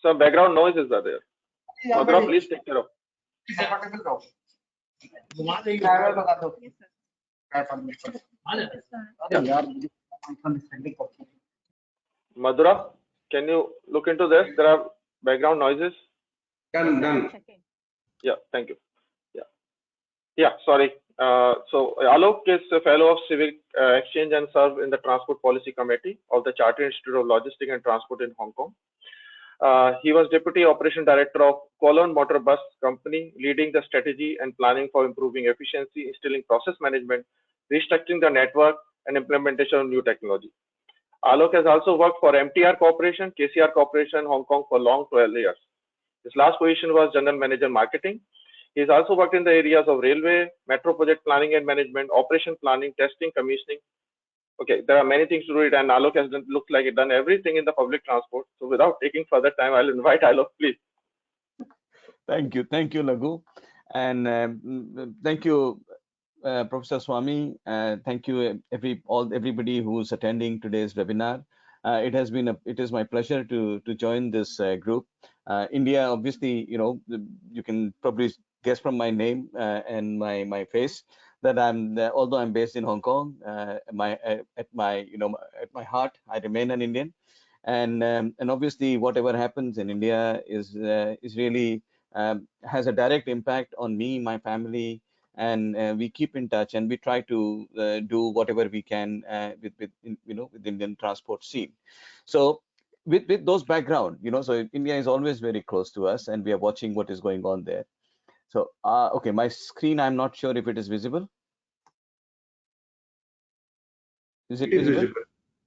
Some background noises are there. Madhura, please take care of. Madhura, can you look into this? There are background noises. Done. Yeah, thank you. Yeah, sorry. So Alok is a fellow of Civic Exchange and served in the Transport Policy Committee of the Chartered Institute of Logistics and Transport in Hong Kong. He was Deputy Operation Director of Kowloon Motor Bus Company, leading the strategy and planning for improving efficiency, instilling process management, restructuring the network, and implementation of new technology. Alok has also worked for MTR Corporation, KCR Corporation, Hong Kong for long 12 years. His last position was General Manager Marketing. He has also worked in the areas of railway, metro project planning and management, operation planning, testing, commissioning. Okay, there are many things to do it, and Alok has looked like he done everything in the public transport. So without taking further time, I'll invite Alok, please. Thank you, Laghu, and thank you, Professor Swami. Thank you, everybody who's attending today's webinar. It is my pleasure to join this group. India, obviously, you can probably guess from my name and my face that although I'm based in Hong Kong, at my heart, I remain an Indian, and obviously whatever happens in India is really has a direct impact on me, my family, and we keep in touch and we try to do whatever we can with Indian transport scene. So with those background, so India is always very close to us, and we are watching what is going on there. So okay, my screen, I'm not sure if it is visible. Is it visible?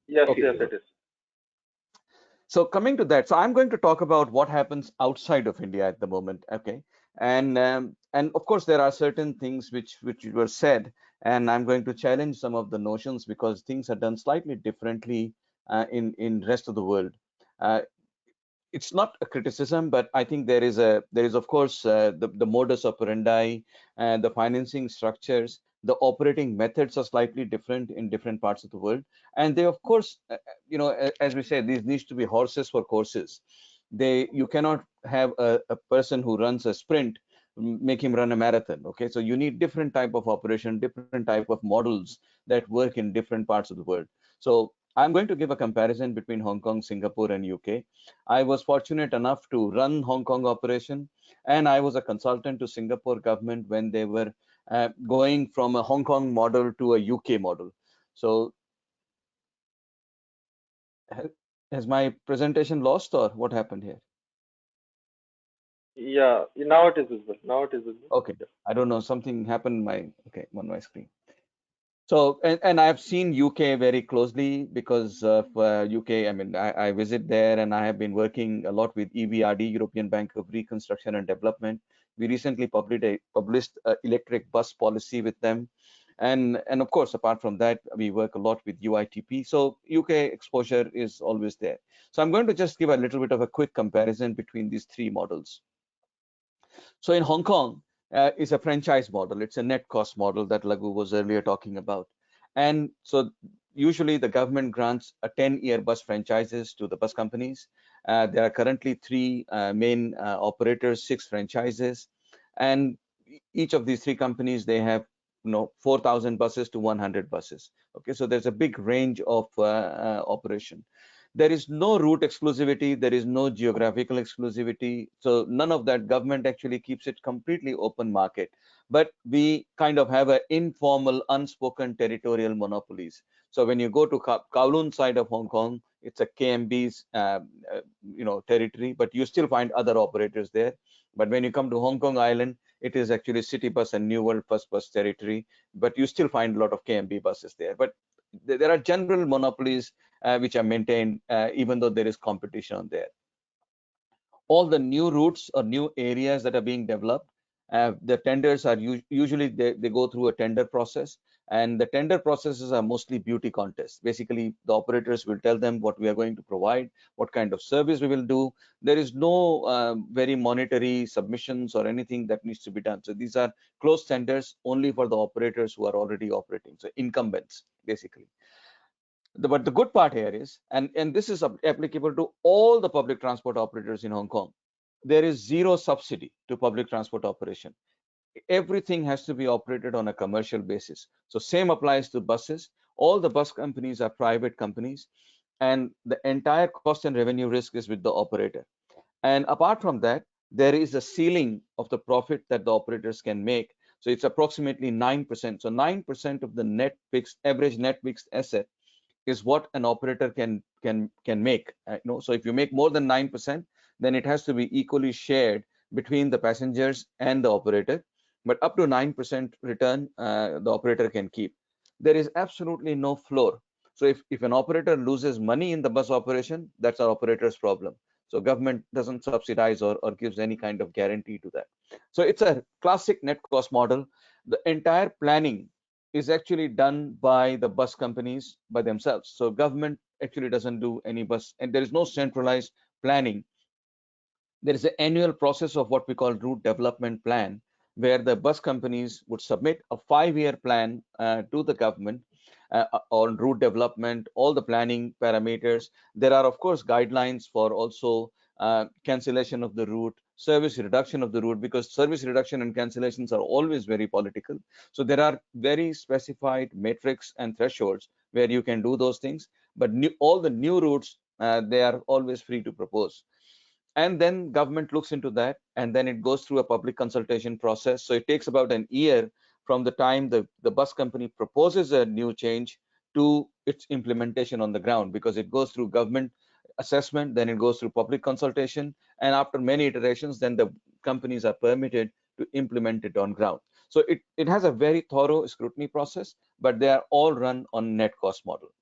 Yes, okay. Yes, it is. So coming to that, so I'm going to talk about what happens outside of India at the moment. Okay, and of course there are certain things which were said, and I'm going to challenge some of the notions because things are done slightly differently in rest of the world. It's not a criticism, but I think there is of course the modus operandi and the financing structures, the operating methods are slightly different in different parts of the world, and they of course as we say, these needs to be horses for courses. You cannot have a person who runs a sprint make him run a marathon. Okay, so you need different type of operation, different type of models that work in different parts of the world. So I'm going to give a comparison between Hong Kong, Singapore, and UK. I was fortunate enough to run Hong Kong operation, and I was a consultant to Singapore government when they were going from a Hong Kong model to a UK model. So has my presentation lost, or what happened here? Yeah, now it is visible. Okay, I don't know, something happened on my screen. So, and I've seen UK very closely because of UK. I mean, I visit there, and I have been working a lot with EBRD, European Bank of Reconstruction and Development. We recently published an electric bus policy with them. And of course, apart from that, we work a lot with UITP. So UK exposure is always there. So I'm going to just give a little bit of a quick comparison between these three models. So in Hong Kong, is a franchise model. It's a net cost model that Laghu was earlier talking about. And so usually the government grants a 10-year bus franchises to the bus companies. There are currently three main operators, 6 franchises. And each of these 3 companies, they have 4,000 buses to 100 buses. Okay, so there's a big range of operation. There is no route exclusivity, there is no geographical exclusivity, so none of that. Government actually keeps it completely open market, but we kind of have an informal, unspoken territorial monopolies. So when you go to Kowloon side of Hong Kong, it's a KMB's territory, but you still find other operators there. But when you come to Hong Kong Island, it is actually City Bus and New World First Bus territory, but you still find a lot of KMB buses there. But there are general monopolies which are maintained even though there is competition on there. All the new routes or new areas that are being developed, the tenders are usually they go through a tender process, and the tender processes are mostly beauty contests. Basically, the operators will tell them what we are going to provide, what kind of service we will do. There is no very monetary submissions or anything that needs to be done. So these are closed tenders only for the operators who are already operating, so incumbents basically. But the good part here is, and this is applicable to all the public transport operators in Hong Kong, there is zero subsidy to public transport operation. Everything has to be operated on a commercial basis. So same applies to buses. All the bus companies are private companies, and the entire cost and revenue risk is with the operator. And apart from that, there is a ceiling of the profit that the operators can make. So it's approximately 9%. So 9% of the average net fixed asset is what an operator can make. So if you make more than 9%, then it has to be equally shared between the passengers and the operator. But up to 9% return, the operator can keep. There is absolutely no floor. So if an operator loses money in the bus operation, that's our operator's problem. So government doesn't subsidize or gives any kind of guarantee to that. So it's a classic net cost model. The entire planning is actually done by the bus companies by themselves. So government actually doesn't do any bus, and there is no centralized planning. There is an annual process of what we call route development plan, where the bus companies would submit a 5-year plan to the government on route development, all the planning parameters. There are, of course, guidelines for also cancellation of the route, service reduction of the route, because service reduction and cancellations are always very political. So there are very specified metrics and thresholds where you can do those things. But all the new routes, they are always free to propose. And then government looks into that, and then it goes through a public consultation process. So it takes about an year from the time the bus company proposes a new change to its implementation on the ground, because it goes through government assessment, then it goes through public consultation, and after many iterations, then the companies are permitted to implement it on ground. So it has a very thorough scrutiny process, but they are all run on net cost model.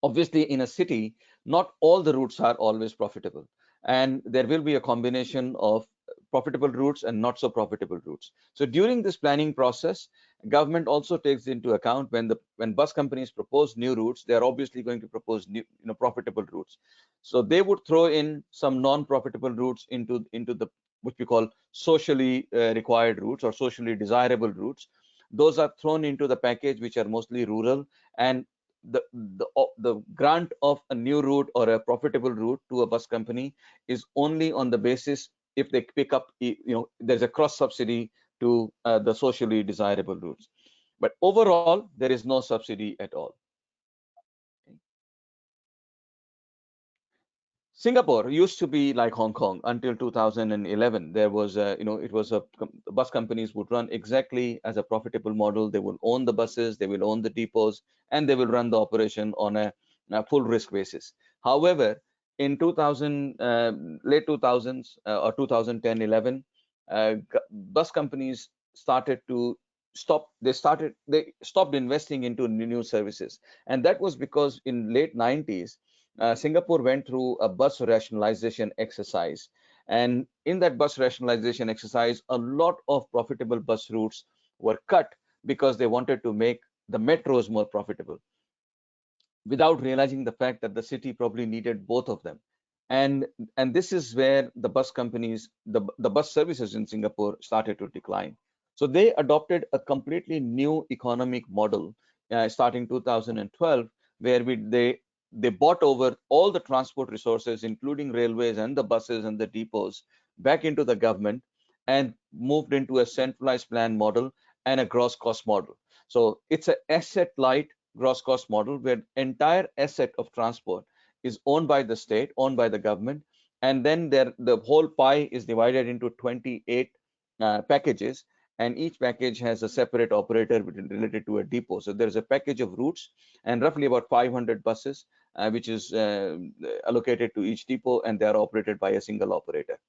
Obviously, in a city, not all the routes are always profitable, and there will be a combination of profitable routes and not so profitable routes. So during this planning process, government also takes into account when bus companies propose new routes, they are obviously going to propose new, profitable routes. So they would throw in some non-profitable routes into the what we call socially required routes or socially desirable routes. Those are thrown into the package, which are mostly rural, and the grant of a new route or a profitable route to a bus company is only on the basis if they pick up, there's a cross subsidy to the socially desirable routes. But overall, there is no subsidy at all. Singapore used to be like Hong Kong until 2011. There was, bus companies would run exactly as a profitable model. They will own the buses, they will own the depots, and they will run the operation on a full risk basis. However, in 2000, late 2000s or 2010, 11, bus companies started to they stopped investing into new services. And that was because in late 90s, Singapore went through a bus rationalization exercise. And in that bus rationalization exercise, a lot of profitable bus routes were cut because they wanted to make the metros more profitable, without realizing the fact that the city probably needed both of them. And this is where the bus companies, the bus services in Singapore started to decline. So they adopted a completely new economic model starting 2012, where they bought over all the transport resources, including railways and the buses and the depots, back into the government, and moved into a centralized plan model and a gross cost model. So it's an asset light gross cost model where entire asset of transport is owned by the state, owned by the government, and then the whole pie is divided into 28 packages, and each package has a separate operator related to a depot. So there's a package of routes and roughly about 500 buses, which is allocated to each depot, and they are operated by a single operator.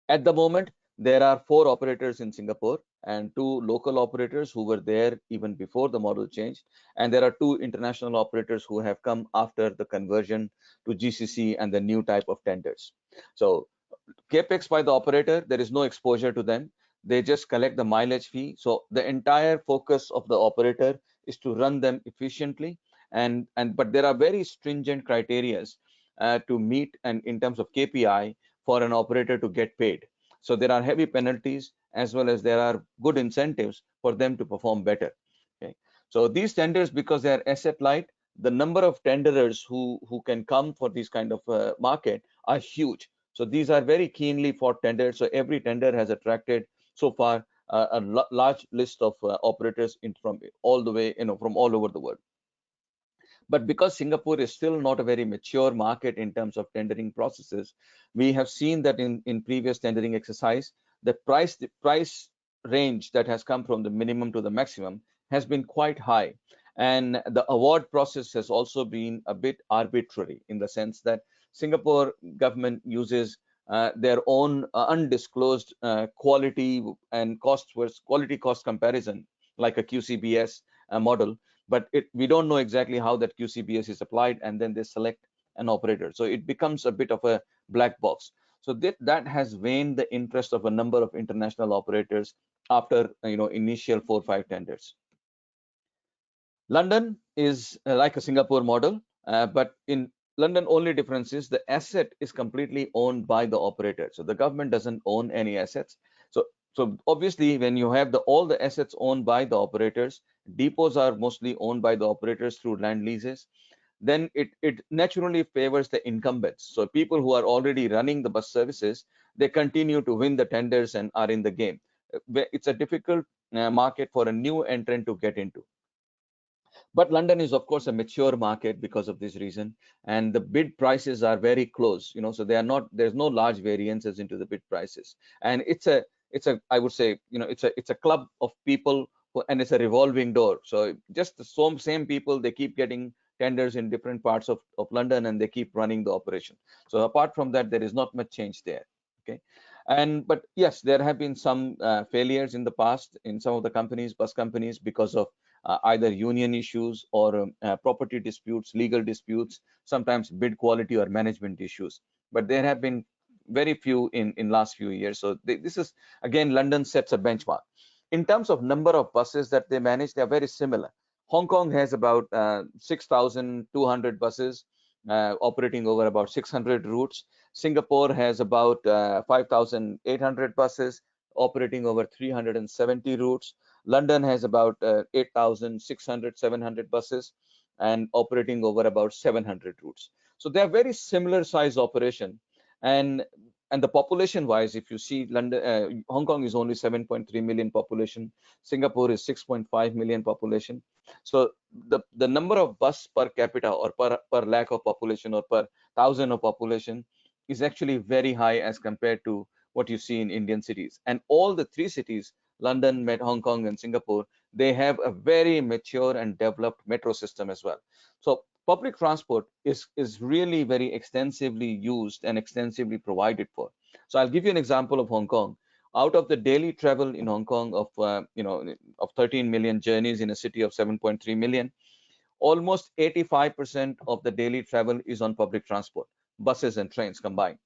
At the moment, there are 4 operators in Singapore and 2 local operators who were there even before the model changed. And there are 2 international operators who have come after the conversion to GCC and the new type of tenders. So CapEx by the operator, there is no exposure to them. They just collect the mileage fee. So the entire focus of the operator is to run them efficiently. But there are very stringent criteria to meet, and in terms of KPI, for an operator to get paid. So there are heavy penalties, as well as there are good incentives for them to perform better. Okay. So these tenders, because they are asset light, the number of tenderers who can come for this kind of market are huge. So these are very keenly fought tenders. So every tender has attracted so far a large list of operators from all the way, from all over the world. But because Singapore is still not a very mature market in terms of tendering processes, we have seen that in previous tendering exercise, the price range that has come from the minimum to the maximum has been quite high. And the award process has also been a bit arbitrary in the sense that Singapore government uses their own undisclosed quality and quality cost comparison, like a QCBS model, but we don't know exactly how that QCBS is applied, and then they select an operator. So it becomes a bit of a black box. So that has waned the interest of a number of international operators after initial 4 or 5 tenders. London is like a Singapore model, but in London, only difference is the asset is completely owned by the operator. So the government doesn't own any assets. So obviously, when you have all the assets owned by the operators, depots are mostly owned by the operators through land leases, then it naturally favors the incumbents. So people who are already running the bus services, they continue to win the tenders and are in the game. It's a difficult market for a new entrant to get into. But London is, of course, a mature market because of this reason, and the bid prices are very close. So there's no large variances into the bid prices, and it's a I would say it's a club of people and it's a revolving door. So just the same people, they keep getting tenders in different parts of London, and they keep running the operation. So apart from that, there is not much change there. Okay. But yes, there have been some failures in the past in some of the bus companies, because of either union issues or property disputes, legal disputes, sometimes bid quality or management issues. But there have been very few in last few years. So this is, again, London sets a benchmark. In terms of number of buses that they manage, they are very similar. Hong Kong has about 6,200 buses operating over about 600 routes. Singapore has about 5,800 buses operating over 370 routes. London has about 8,600, 700 buses and operating over about 700 routes. So they are very similar size operation. And the population wise, if you see Hong Kong is only 7.3 million population. Singapore is 6.5 million population. So the number of bus per capita or per lakh of population or per thousand of population is actually very high as compared to what you see in Indian cities. And all the 3 cities, London, Hong Kong, and Singapore, they have a very mature and developed metro system as well. So public transport is really very extensively used and extensively provided for. So I'll give you an example of Hong Kong. Out of the daily travel in Hong Kong of 13 million journeys in a city of 7.3 million, almost 85% of the daily travel is on public transport, buses and trains combined.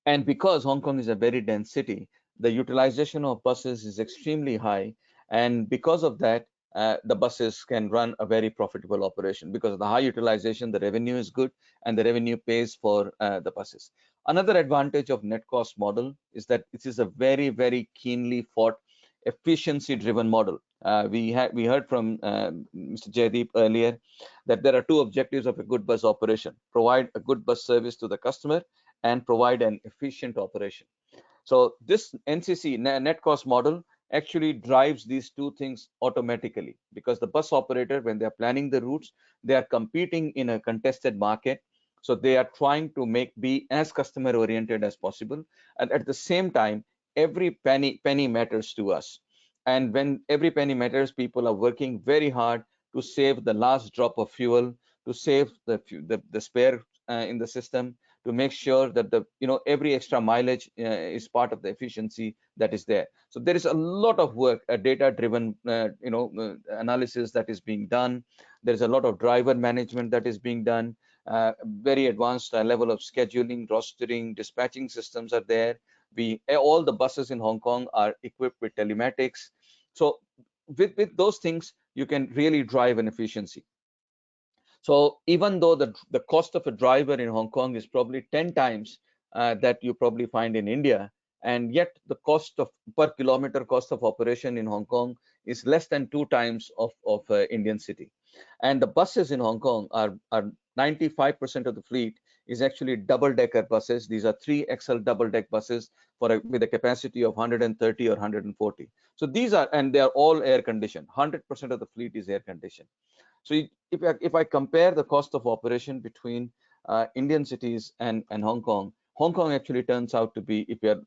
And because Hong Kong is a very dense city, the utilization of buses is extremely high. And because of that, the buses can run a very profitable operation. Because of the high utilization, the revenue is good and the revenue pays for the buses. Another advantage of net cost model is that it is a very, very keenly fought efficiency driven model. We heard from Mr. Jaideep earlier that there are 2 objectives of a good bus operation: provide a good bus service to the customer and provide an efficient operation. So this NCC, net cost model, actually drives these 2 things automatically, because the bus operator, when they're planning the routes, they are competing in a contested market. So they are trying to be as customer oriented as possible. And at the same time, every penny matters to us. And when every penny matters, people are working very hard to save the last drop of fuel, to save the spare in the system, to make sure that every extra mileage is part of the efficiency that is there. So there is a lot of work, a data-driven analysis that is being done. There is a lot of driver management that is being done. Very advanced level of scheduling, rostering, dispatching systems are there. All the buses in Hong Kong are equipped with telematics. So with those things, you can really drive an efficiency. So even though the cost of a driver in Hong Kong is probably 10 times that you probably find in India, and yet the cost of per kilometer cost of operation in Hong Kong is less than 2 times of Indian city. And the buses in Hong Kong are 95% of the fleet is actually double-decker buses. These are 3XL double-deck buses with a capacity of 130 or 140. So these are, and they are all air conditioned. 100% of the fleet is air conditioned. So if I compare the cost of operation between Indian cities and Hong Kong actually turns out to be, if we are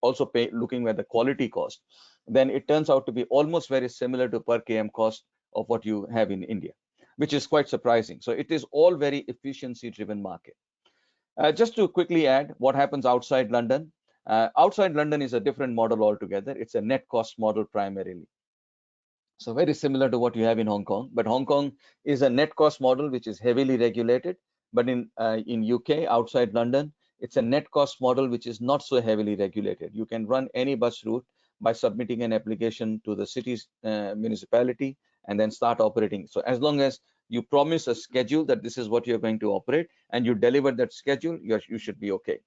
also looking at the quality cost, then it turns out to be almost very similar to per km cost of what you have in India, which is quite surprising. So it is all very efficiency driven market. Just to quickly add what happens outside London. Outside London is a different model altogether. It's a net cost model primarily. So very similar to what you have in Hong Kong, but Hong Kong is a net cost model which is heavily regulated. But in UK, outside London, it's a net cost model which is not so heavily regulated. You can run any bus route by submitting an application to the city's municipality and then start operating. So as long as you promise a schedule that this is what you're going to operate and you deliver that schedule, you should be okay.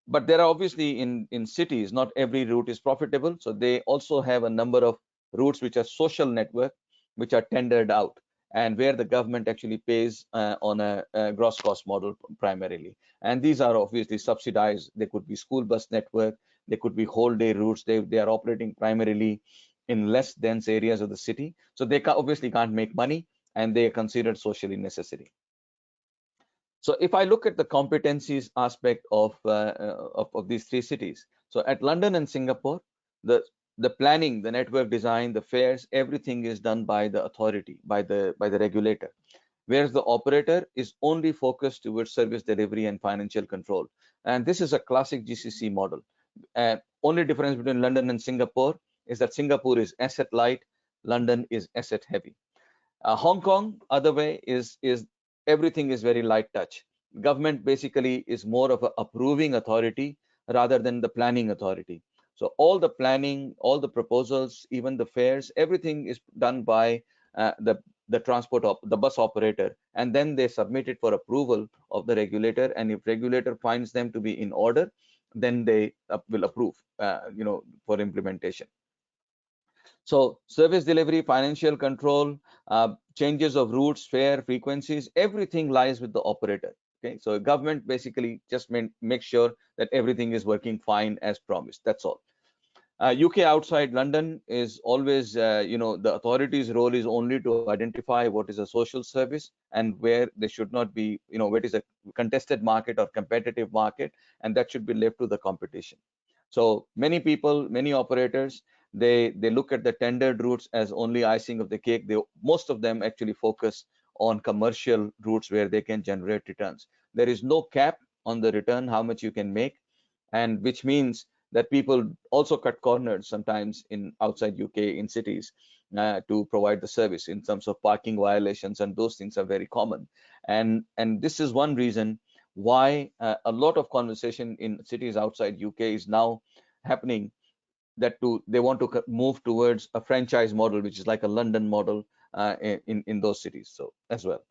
But there are obviously in cities, not every route is profitable. So they also have a number of routes which are social network, which are tendered out and where the government actually pays on a gross cost model primarily. And these are obviously subsidized. They could be school bus network. They could be whole day routes. They are operating primarily in less dense areas of the city. So they obviously can't make money and they are considered socially necessary. So if I look at the competencies aspect of these three cities, so at London and Singapore, the planning, the network design, the fares, everything is done by the authority, by the regulator, whereas the operator is only focused towards service delivery and financial control. And this is a classic GCC model. Only difference between London and Singapore is that Singapore is asset light, London is asset heavy. Hong Kong, other way, is everything is very light touch. Government basically is more of an approving authority rather than the planning authority. So all the planning, all the proposals, even the fares, everything is done by the bus operator, and then they submit it for approval of the regulator. And if regulator finds them to be in order, then they will approve, for implementation. So service delivery, financial control, changes of routes, fare, frequencies, everything lies with the operator. Okay, so government basically just make sure that everything is working fine as promised. That's all. UK outside London is always, the authority's role is only to identify what is a social service and where they should not be, what is a contested market or competitive market, and that should be left to the competition. So many people, many operators, they look at the tendered routes as only icing of the cake. Most of them actually focus on commercial routes where they can generate returns. There is no cap on the return, how much you can make, and which means that people also cut corners sometimes in outside UK in cities to provide the service in terms of parking violations, and those things are very common. And this is one reason why a lot of conversation in cities outside UK is now happening, that they want to move towards a franchise model, which is like a London model in those cities. So as well.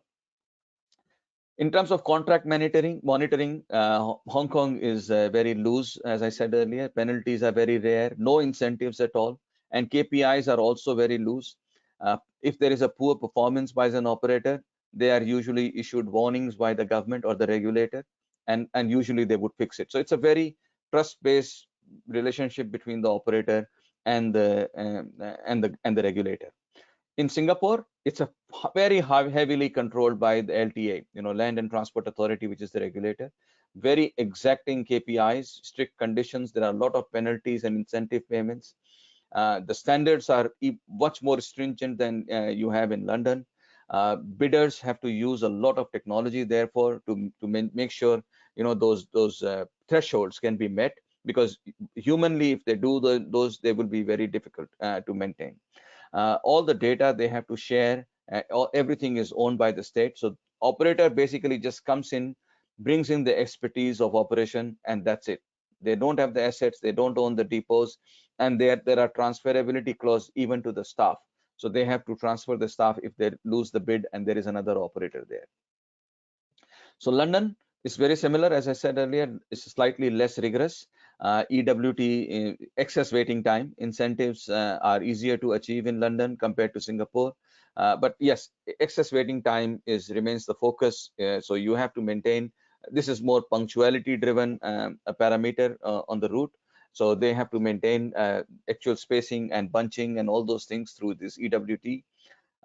In terms of contract monitoring, Hong Kong is very loose, as I said earlier. Penalties are very rare, no incentives at all, and KPIs are also very loose. If there is a poor performance by an operator, they are usually issued warnings by the government or the regulator, and usually they would fix it. So it's a very trust-based relationship between the operator and the regulator. In Singapore, it's a very heavily controlled by the LTA, Land and Transport Authority, which is the regulator. Very exacting KPIs, strict conditions. There are a lot of penalties and incentive payments. The standards are much more stringent than you have in London. Bidders have to use a lot of technology, therefore, to make sure those thresholds can be met, because humanly, if they do those, they will be very difficult to maintain. All the data they have to share, everything is owned by the state. So operator basically just comes in, brings in the expertise of operation, and that's it. They don't have the assets, they don't own the depots, and there are transferability clause even to the staff. So they have to transfer the staff if they lose the bid and there is another operator there. So London is very similar, as I said earlier. It's slightly less rigorous. EWT, excess waiting time, incentives are easier to achieve in London compared to Singapore. But yes, excess waiting time remains the focus. So you have to maintain. This is more punctuality driven a parameter on the route. So they have to maintain actual spacing and bunching and all those things through this EWT.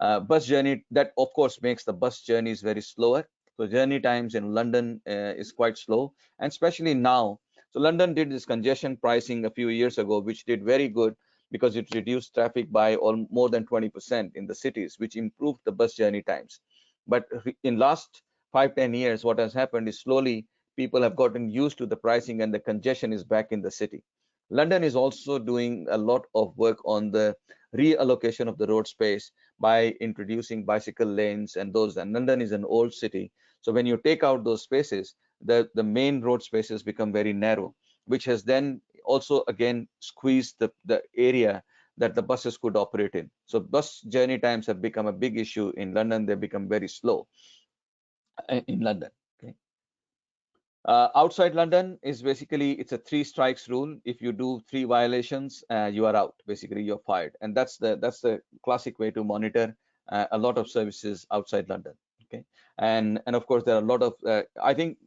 Bus journey, that of course makes the bus journeys very slower. So journey times in London is quite slow, and especially now. So London did this congestion pricing a few years ago, which did very good because it reduced traffic by more than 20% in the cities, which improved the bus journey times. But in last 5-10 years, what has happened is slowly people have gotten used to the pricing and the congestion is back in the city. London is also doing a lot of work on the reallocation of the road space by introducing bicycle lanes and those. And London is an old city. So when you take out those spaces, the main road spaces become very narrow, which has then also again squeezed the area that the buses could operate in. So bus journey times have become a big issue in London. They become very slow in London. Okay. Outside London is basically, it's a 3 strikes rule. If you do 3 violations, you are out. Basically, you're fired, and that's the classic way to monitor a lot of services outside London. Okay, and of course there are a lot of. I think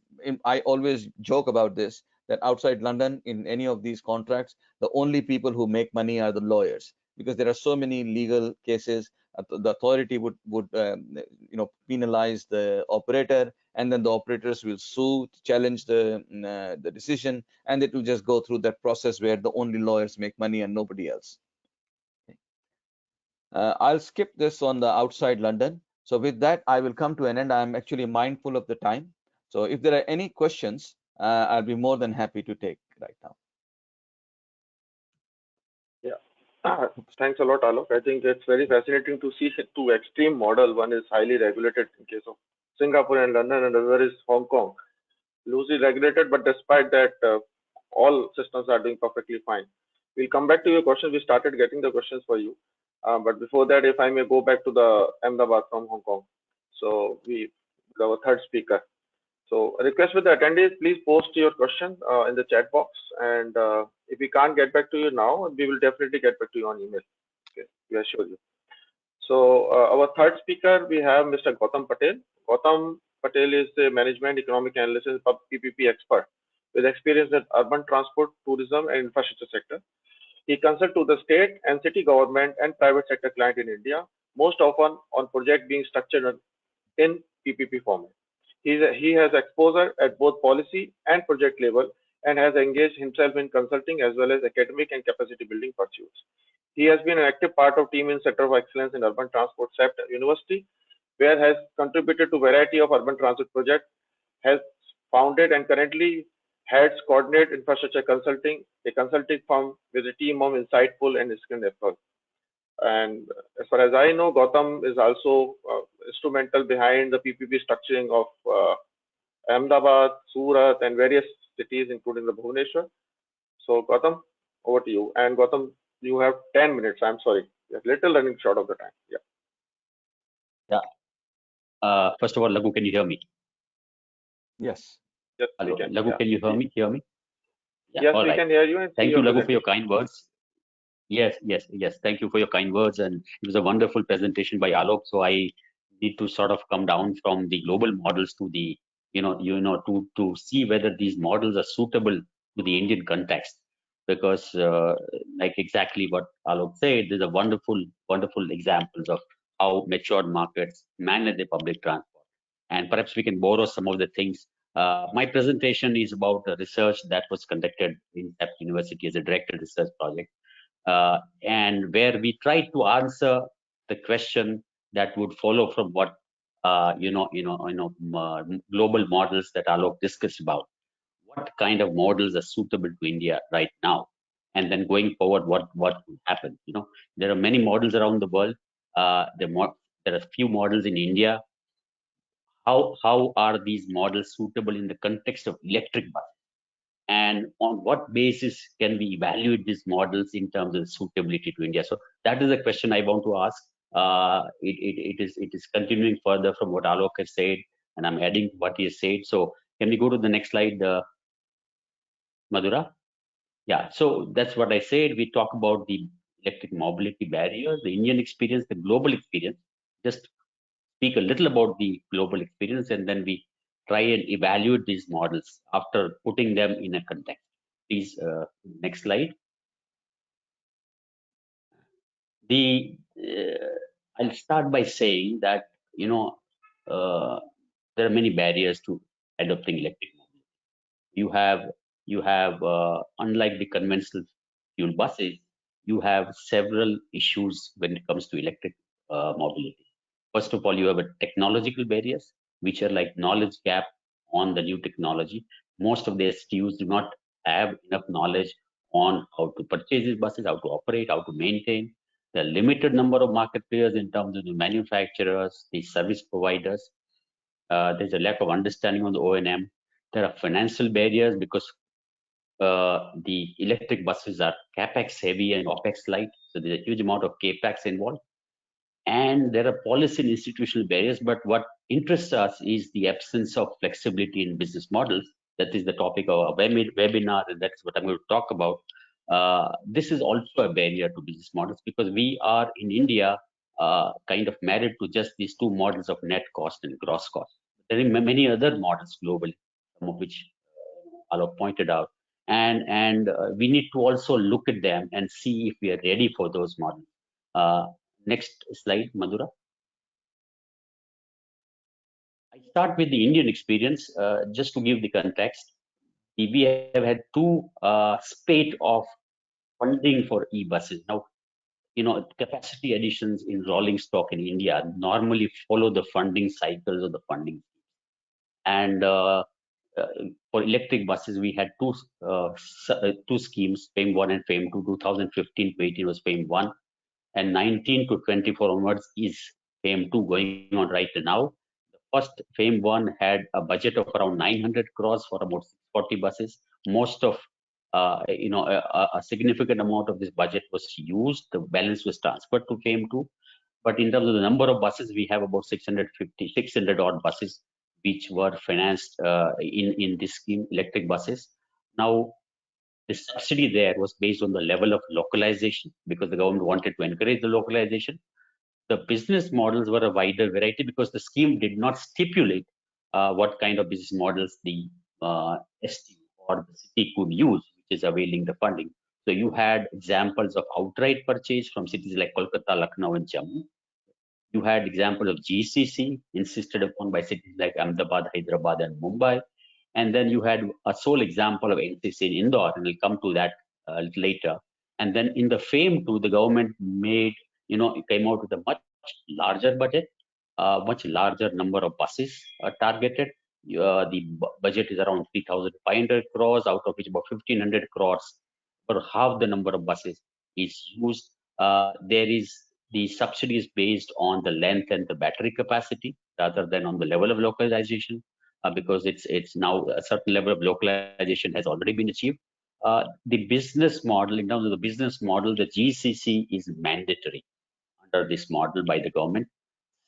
I always joke about this, that outside London in any of these contracts, the only people who make money are the lawyers, because there are so many legal cases. The authority would penalize the operator, and then the operators will sue, challenge the decision, and it will just go through that process where the only lawyers make money and nobody else. Okay. I'll skip this on the outside London. So with that, I will come to an end. I'm actually mindful of the time. So if there are any questions, I'll be more than happy to take right now. Yeah. Thanks a lot, Alok. I think it's very fascinating to see two extreme model. One is highly regulated in case of Singapore and London, and the other is Hong Kong. Loosely regulated, but despite that, all systems are doing perfectly fine. We'll come back to your question. We started getting the questions for you. But before that, if I may go back to the Ahmedabad from Hong Kong. So our third speaker. So a request with the attendees, please post your question in the chat box. And if we can't get back to you now, we will definitely get back to you on email. Okay, we assure you. So our third speaker, we have Mr. Gautam Patel. Gautam Patel is the management, economic analyst, and PPP expert with experience in urban transport, tourism, and infrastructure sector. He consults to the state and city government and private sector client in India, most often on project being structured in PPP format. He has exposure at both policy and project level and has engaged himself in consulting as well as academic and capacity building pursuits. He has been an active part of team in Center of Excellence in Urban Transport CEPT University, where has contributed to variety of urban transit projects, has founded and currently heads coordinate infrastructure consulting, a consulting firm with a team of insightful and skilled efforts. And as far as I know, Gautam is also instrumental behind the PPP structuring of Ahmedabad, Surat, and various cities, including the Bhubaneswar. So Gautam, over to you. And Gautam, you have 10 minutes. I'm sorry, you're a little running short of the time. Yeah. Yeah. First of all, Lagu, can you hear me? Yes. Yes, Hello, can. Lagu, Yeah. can you hear me? Yeah, Yes, all we right. can hear you. And Thank you, Lagu, for your kind words. Yes. Thank you for your kind words, and it was a wonderful presentation by Alok. So I need to sort of come down from the global models to the to see whether these models are suitable to the Indian context, because like exactly what Alok said, there's a wonderful examples of how matured markets manage the public transport, and perhaps we can borrow some of the things. My presentation is about a research that was conducted in CEPT University as a directed research project. And where we try to answer the question that would follow from what global models that Alok discussed about. What kind of models are suitable to India right now, and then going forward, what will happen? There are many models around the world. There are few models in India. How are these models suitable in the context of electric bus? And on what basis can we evaluate these models in terms of suitability to India? So that is a question I want to ask. It is continuing further from what Alok has said, and I'm adding what he has said. So can we go to the next slide, Madhura? Yeah, so that's what I said. We talk about the electric mobility barriers, the Indian experience, the global experience. Just speak a little about the global experience, and then we try and evaluate these models after putting them in a context. Please, next slide. I'll start by saying that, there are many barriers to adopting electric mobility. You have unlike the conventional fuel buses, you have several issues when it comes to electric mobility. First of all, you have a technological barriers, which are like knowledge gap on the new technology. Most of the STUs do not have enough knowledge on how to purchase these buses, how to operate, how to maintain. There are limited number of market players in terms of the manufacturers, the service providers. There's a lack of understanding on the O&M. There are financial barriers because the electric buses are capex heavy and opex light, so there's a huge amount of capex involved. And there are policy and institutional barriers, but what interests us is the absence of flexibility in business models. That is the topic of our webinar, and that's what I'm going to talk about. This is also a barrier to business models because we are in India kind of married to just these two models of net cost and gross cost. There are many other models globally, some of which Alok pointed out, and we need to also look at them and see if we are ready for those models. Next slide, Madhura. I start with the Indian experience, just to give the context. We have had two spate of funding for e-buses. Now, capacity additions in rolling stock in India normally follow the funding cycles of the funding. And for electric buses, we had two schemes, FAME 1 and FAME 2. 2015 to 18 was FAME 1, and 19 to 24 onwards is FAME 2 going on right now. The first FAME 1 had a budget of around 900 crores for about 40 buses. Most of, a significant amount of this budget was used. The balance was transferred to FAME 2. But in terms of the number of buses, we have about 600 odd buses which were financed in this scheme, electric buses. Now, the subsidy there was based on the level of localization because the government wanted to encourage the localization. The business models were a wider variety because the scheme did not stipulate what kind of business models the STU or the city could use, which is availing the funding. So you had examples of outright purchase from cities like Kolkata, Lucknow, and Jammu. You had examples of GCC insisted upon by cities like Ahmedabad, Hyderabad, and Mumbai. And then you had a sole example of NCC in Indore, and we'll come to that later. And then in the FAME 2, the government came out with a much larger budget, much larger number of buses targeted. The budget is around 3,500 crores, out of which about 1,500 crores for half the number of buses is used. There is the subsidy is based on the length and the battery capacity rather than on the level of localization, because it's now a certain level of localization has already been achieved. The business model, in terms of the business model, the GCC is mandatory under this model by the government.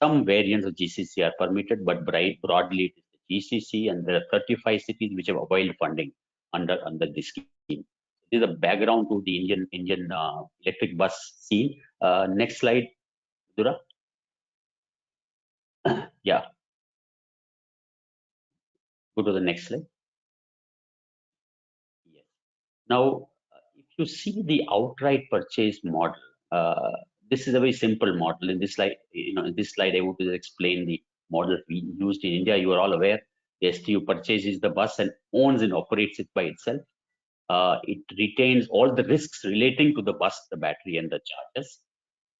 Some variants of GCC are permitted, but broadly it is the GCC, and there are 35 cities which have availed funding under this scheme. This is a background to the Indian electric bus scene. Next slide, Dura. Yeah. Go to the next slide. Yes. Now, if you see the outright purchase model, this is a very simple model. In this slide, I want to explain the model we used in India. You are all aware. The STU purchases the bus and owns and operates it by itself. It retains all the risks relating to the bus, the battery, and the charges.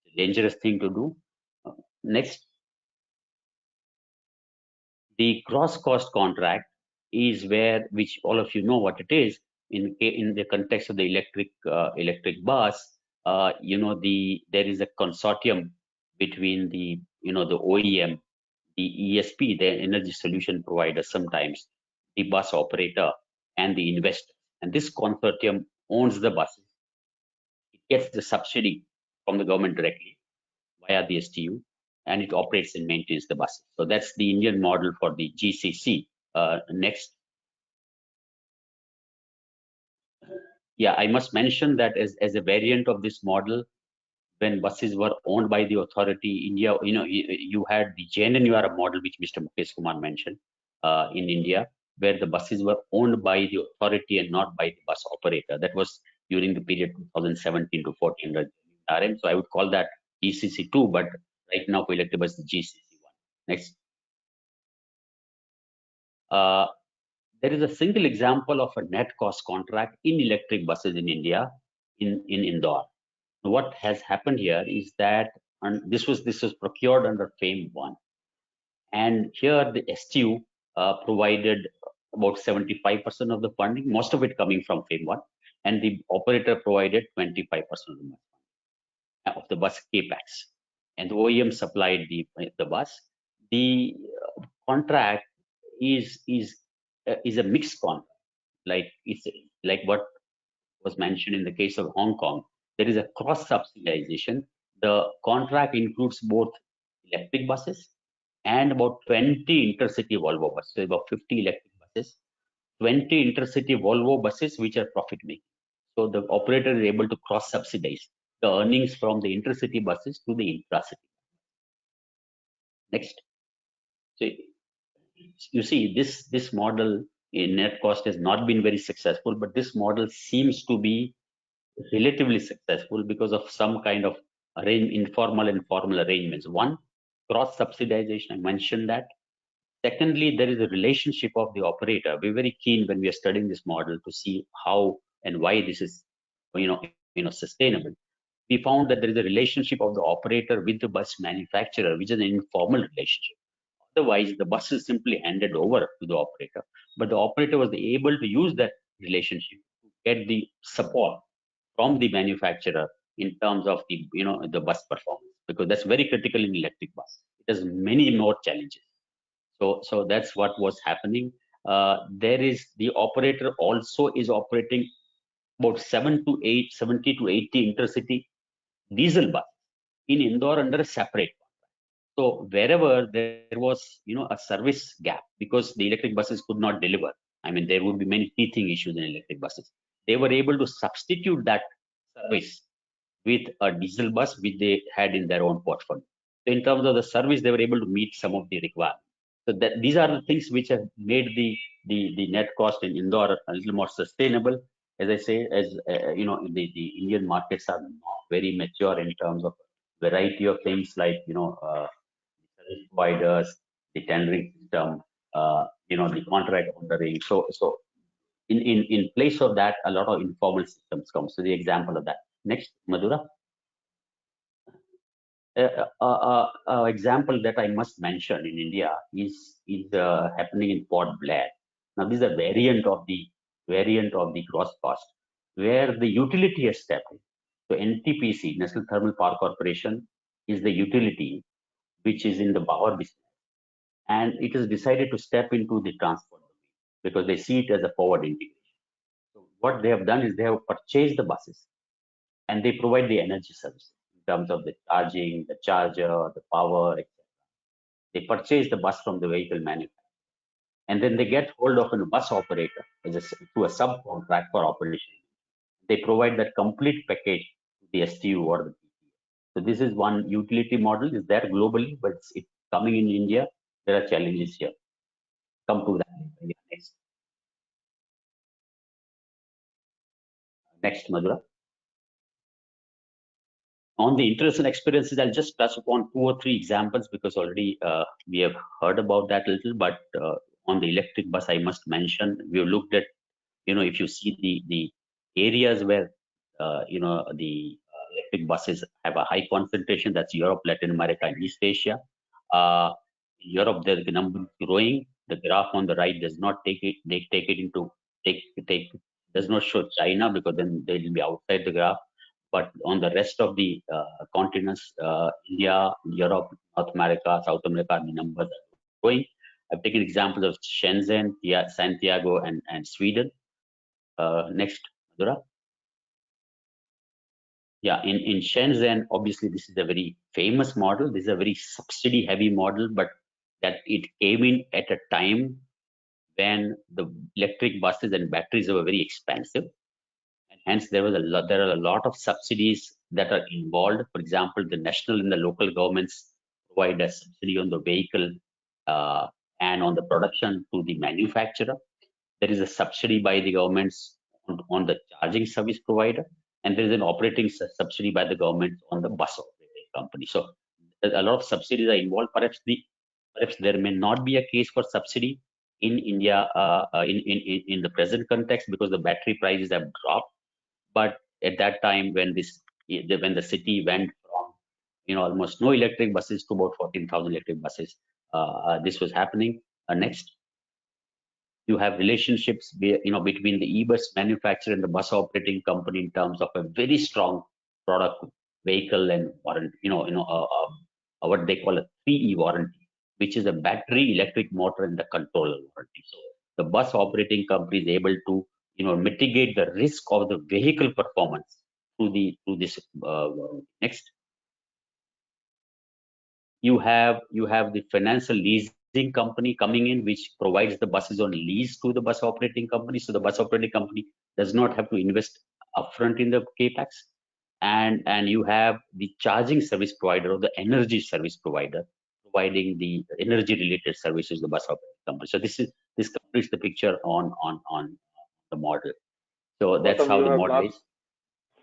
It's a dangerous thing to do. Next. The cross cost contract is where, which all of you know what it is, in the context of the electric bus. There is a consortium between the OEM, the ESP, the energy solution provider, sometimes the bus operator, and the investor. And this consortium owns the buses. It gets the subsidy from the government directly via the STU, and it operates and maintains the buses. So that's the Indian model for the GCC. Next. Yeah, I must mention that as a variant of this model, when buses were owned by the authority, India, you had the JNNUR model, which Mr. Mukesh Kumar mentioned in India, where the buses were owned by the authority and not by the bus operator. That was during the period 2017 to 14 RM. So I would call that GCC2, but right now for electric bus, the GCC1. Next. There is a single example of a net cost contract in electric buses in India, in Indore. What has happened here is that, and this was procured under FAME 1, and here the STU provided about 75% of the funding, most of it coming from FAME 1, and the operator provided 25% of the bus capex, and the OEM supplied the bus. The contract is a mixed contract, like it's like what was mentioned in the case of Hong Kong. There is a cross subsidization. The contract includes both electric buses and about 20 intercity Volvo buses, so about 50 electric buses, 20 intercity Volvo buses which are profit making. So the operator is able to cross subsidize the earnings from the intercity buses to the intracity. Next. So you see, this model in net cost has not been very successful, but this model seems to be relatively successful because of some kind of informal and formal arrangements. One, cross subsidization, I mentioned that. Secondly, there is a relationship of the operator. We're very keen when we are studying this model to see how and why this is, sustainable. We found that there is a relationship of the operator with the bus manufacturer, which is an informal relationship. Otherwise, the bus is simply handed over to the operator, but the operator was able to use that relationship to get the support from the manufacturer in terms of the bus performance, because that's very critical in electric bus. It has many more challenges. So that's what was happening. There is the operator also is operating about 70 to 80 intercity diesel bus in Indore under a separate. So wherever there was a service gap because the electric buses could not deliver, I mean there would be many teething issues in electric buses. They were able to substitute that service with a diesel bus which they had in their own portfolio. So in terms of the service, they were able to meet some of the requirements. So these are the things which have made the net cost in Indore a little more sustainable. As I say, as the Indian markets are not very mature in terms of variety of things like service providers, the tendering system, the contract ordering. So in place of that, a lot of informal systems come. So the example of that. Next, Madhura. Example that I must mention in India is happening in Port Blair. Now this is a variant of the gross cost, where the utility has stepped in. So NTPC, National Thermal Power Corporation, is the utility which is in the power business, and it has decided to step into the transport because they see it as a forward integration. So what they have done is they have purchased the buses and they provide the energy service in terms of the charging, the charger, the power, etc. They purchase the bus from the vehicle manufacturer, and then they get hold of a bus operator through a subcontract for operation. They provide that complete package to the STU or the PTA. So this is one utility model. Is there globally, but it's coming in India. There are challenges here. Come to that. Next, Madhura. On the interesting experiences, I'll just touch upon 2 or 3 examples because already we have heard about that a little. But on the electric bus, I must mention we have looked at, if you see the areas where the electric buses have a high concentration, that's Europe, Latin America, and East Asia. In Europe, the number growing. The graph on the right does not does not show China because then they will be outside the graph. But on the rest of the continents, India, Europe, North America, South America, the numbers are growing. I've taken examples of Shenzhen, Santiago, and Sweden. Next, Madhura. Yeah, in Shenzhen, obviously this is a very famous model. This is a very subsidy-heavy model, but that it came in at a time when the electric buses and batteries were very expensive. Hence, there are a lot of subsidies that are involved. For example, the national and the local governments provide a subsidy on the vehicle and on the production to the manufacturer. There is a subsidy by the governments on the charging service provider, and there is an operating subsidy by the government on the bus operating company. So a lot of subsidies are involved. Perhaps there may not be a case for subsidy in India in the present context because the battery prices have dropped. But at that time, when the city went from almost no electric buses to about 14,000 electric buses, this was happening. Next, you have relationships between the e-bus manufacturer and the bus operating company in terms of a very strong product, vehicle, and warranty. What they call a 3E warranty, which is a battery, electric motor, and the controller warranty. So the bus operating company is able to mitigate the risk of the vehicle performance through this warranty. Next, you have the financial leasing company coming in, which provides the buses on lease to the bus operating company. So the bus operating company does not have to invest upfront in the capex, and you have the charging service provider or the energy service provider providing the energy related services to the bus operating company. So this completes the picture on the model. So that's Gautam, how you the have model last is.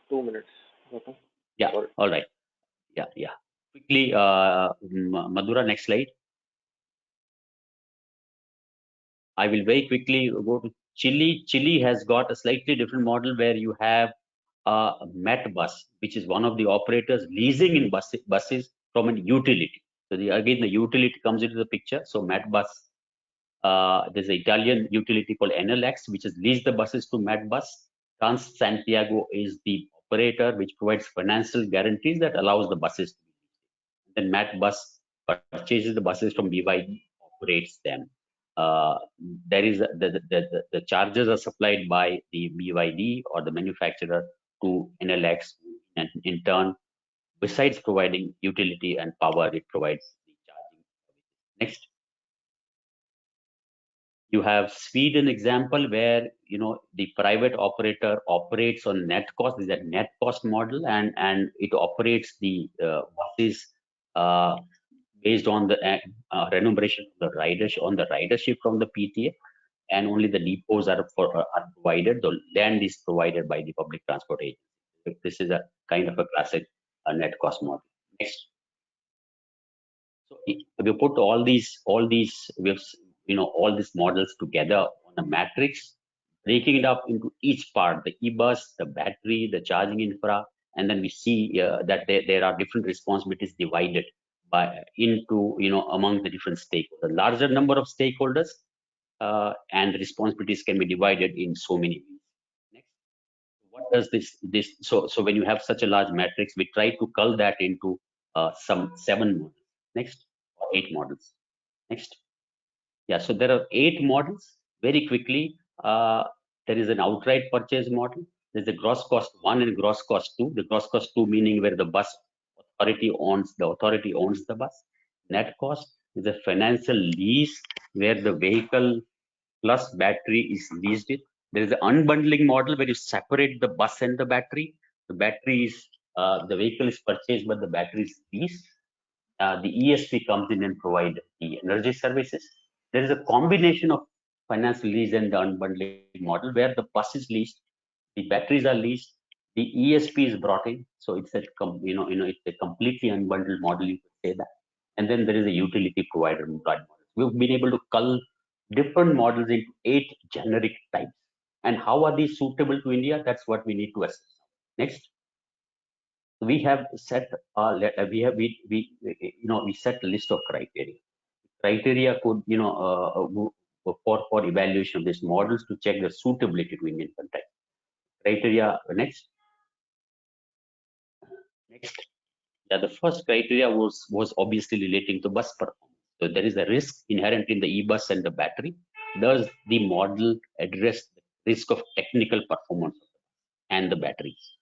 2 minutes. Gautam. Yeah. Sorry. All right. Yeah. Quickly, Madhura, next slide. I will very quickly go to Chile. Chile has got a slightly different model where you have a Met bus, which is one of the operators leasing in buses from a utility. So again, the utility comes into the picture. So Met bus, there's an Italian utility called NLX, which has leased the buses to Met bus. Trans Santiago is the operator, which provides financial guarantees that allows the buses to be leased. Then Met bus purchases the buses from BYD, operates them. There is the charges are supplied by the BYD or the manufacturer to NLX, and in turn, besides providing utility and power, it provides the charging. Next, you have Sweden example where the private operator operates on net cost. This is a net cost model, and it operates the buses based on the remuneration of the ridership from the PTA, and only the depots are provided. The land is provided by the public transport agency. This is a kind of a classic net cost model. Next. So if we put all these all these models together on a matrix, breaking it up into each part: the e-bus, the battery, the charging infra, and then we see that there are different responsibilities divided into among the different stakeholders. Larger number of stakeholders, and the responsibilities can be divided in so many ways. Next, what does this? So when you have such a large matrix, we try to cull that into some 7 models. Next, or 8 models. Next, yeah. So there are 8 models. Very quickly, there is an outright purchase model. There's a gross cost 1 and gross cost 2. The gross cost 2 meaning where the bus authority owns the bus. Net cost is a financial lease where the vehicle plus battery is leased it. There is an unbundling model where you separate the bus and the battery. The battery is the vehicle is purchased, but the battery is leased. The ESP comes in and provide the energy services. There is a combination of financial lease and the unbundling model where the bus is leased, the batteries are leased, the ESP is brought in. So it's it's a completely unbundled model, you could say that. And then there is a utility provider model. We've been able to cull different models into 8 generic types. And how are these suitable to India? That's what we need to assess. Next, we have set we set a list of criteria. Criteria could for evaluation of these models to check the suitability to Indian context. Criteria next. Yeah, the first criteria was obviously relating to bus performance. So there is a risk inherent in the e-bus and the battery. Does the model address the risk of technical performance and the batteries?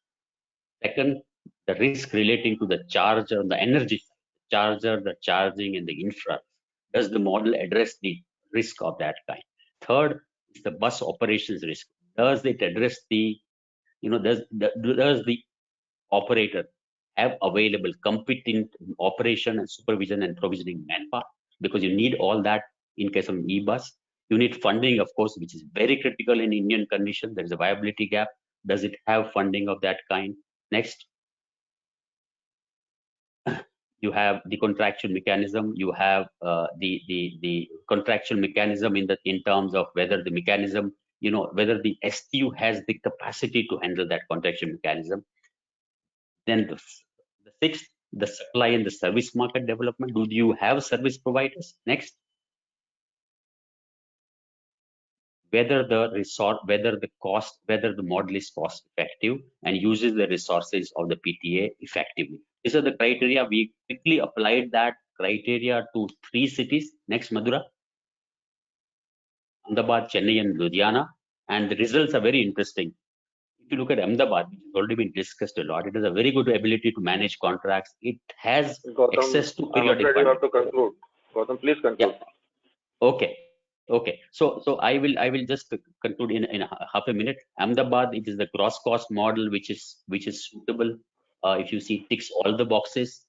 Second, the risk relating to the charger, the energy charger, the charging, and the infra. Does the model address the risk of that kind? Third is the bus operations risk. Does it address the, does the operator have available competent operation and supervision and provisioning manpower? Because you need all that in case of e-bus. You need funding, of course, which is very critical in Indian condition. There is a viability gap. Does it have funding of that kind? Next, you have the contractual mechanism, you have the contractual mechanism in terms of whether the mechanism, whether the STU has the capacity to handle that contractual mechanism. Then the sixth, the supply and the service market development. Do you have service providers? Next, whether the model is cost effective and uses the resources of the PTA effectively. These are the criteria. We quickly applied that criteria to 3 cities. Next, Madura, Ahmedabad, Chennai, and Ludhiana. And the results are very interesting. If you look at Ahmedabad, which has already been discussed a lot, it has a very good ability to manage contracts. It has Gautam, access to I'm periodic afraid you have funding. to conclude. Gautam, please conclude. Yeah. Okay. So I will just conclude in half a minute. Ahmedabad, it is the gross cost model which is suitable. If you see, ticks all the boxes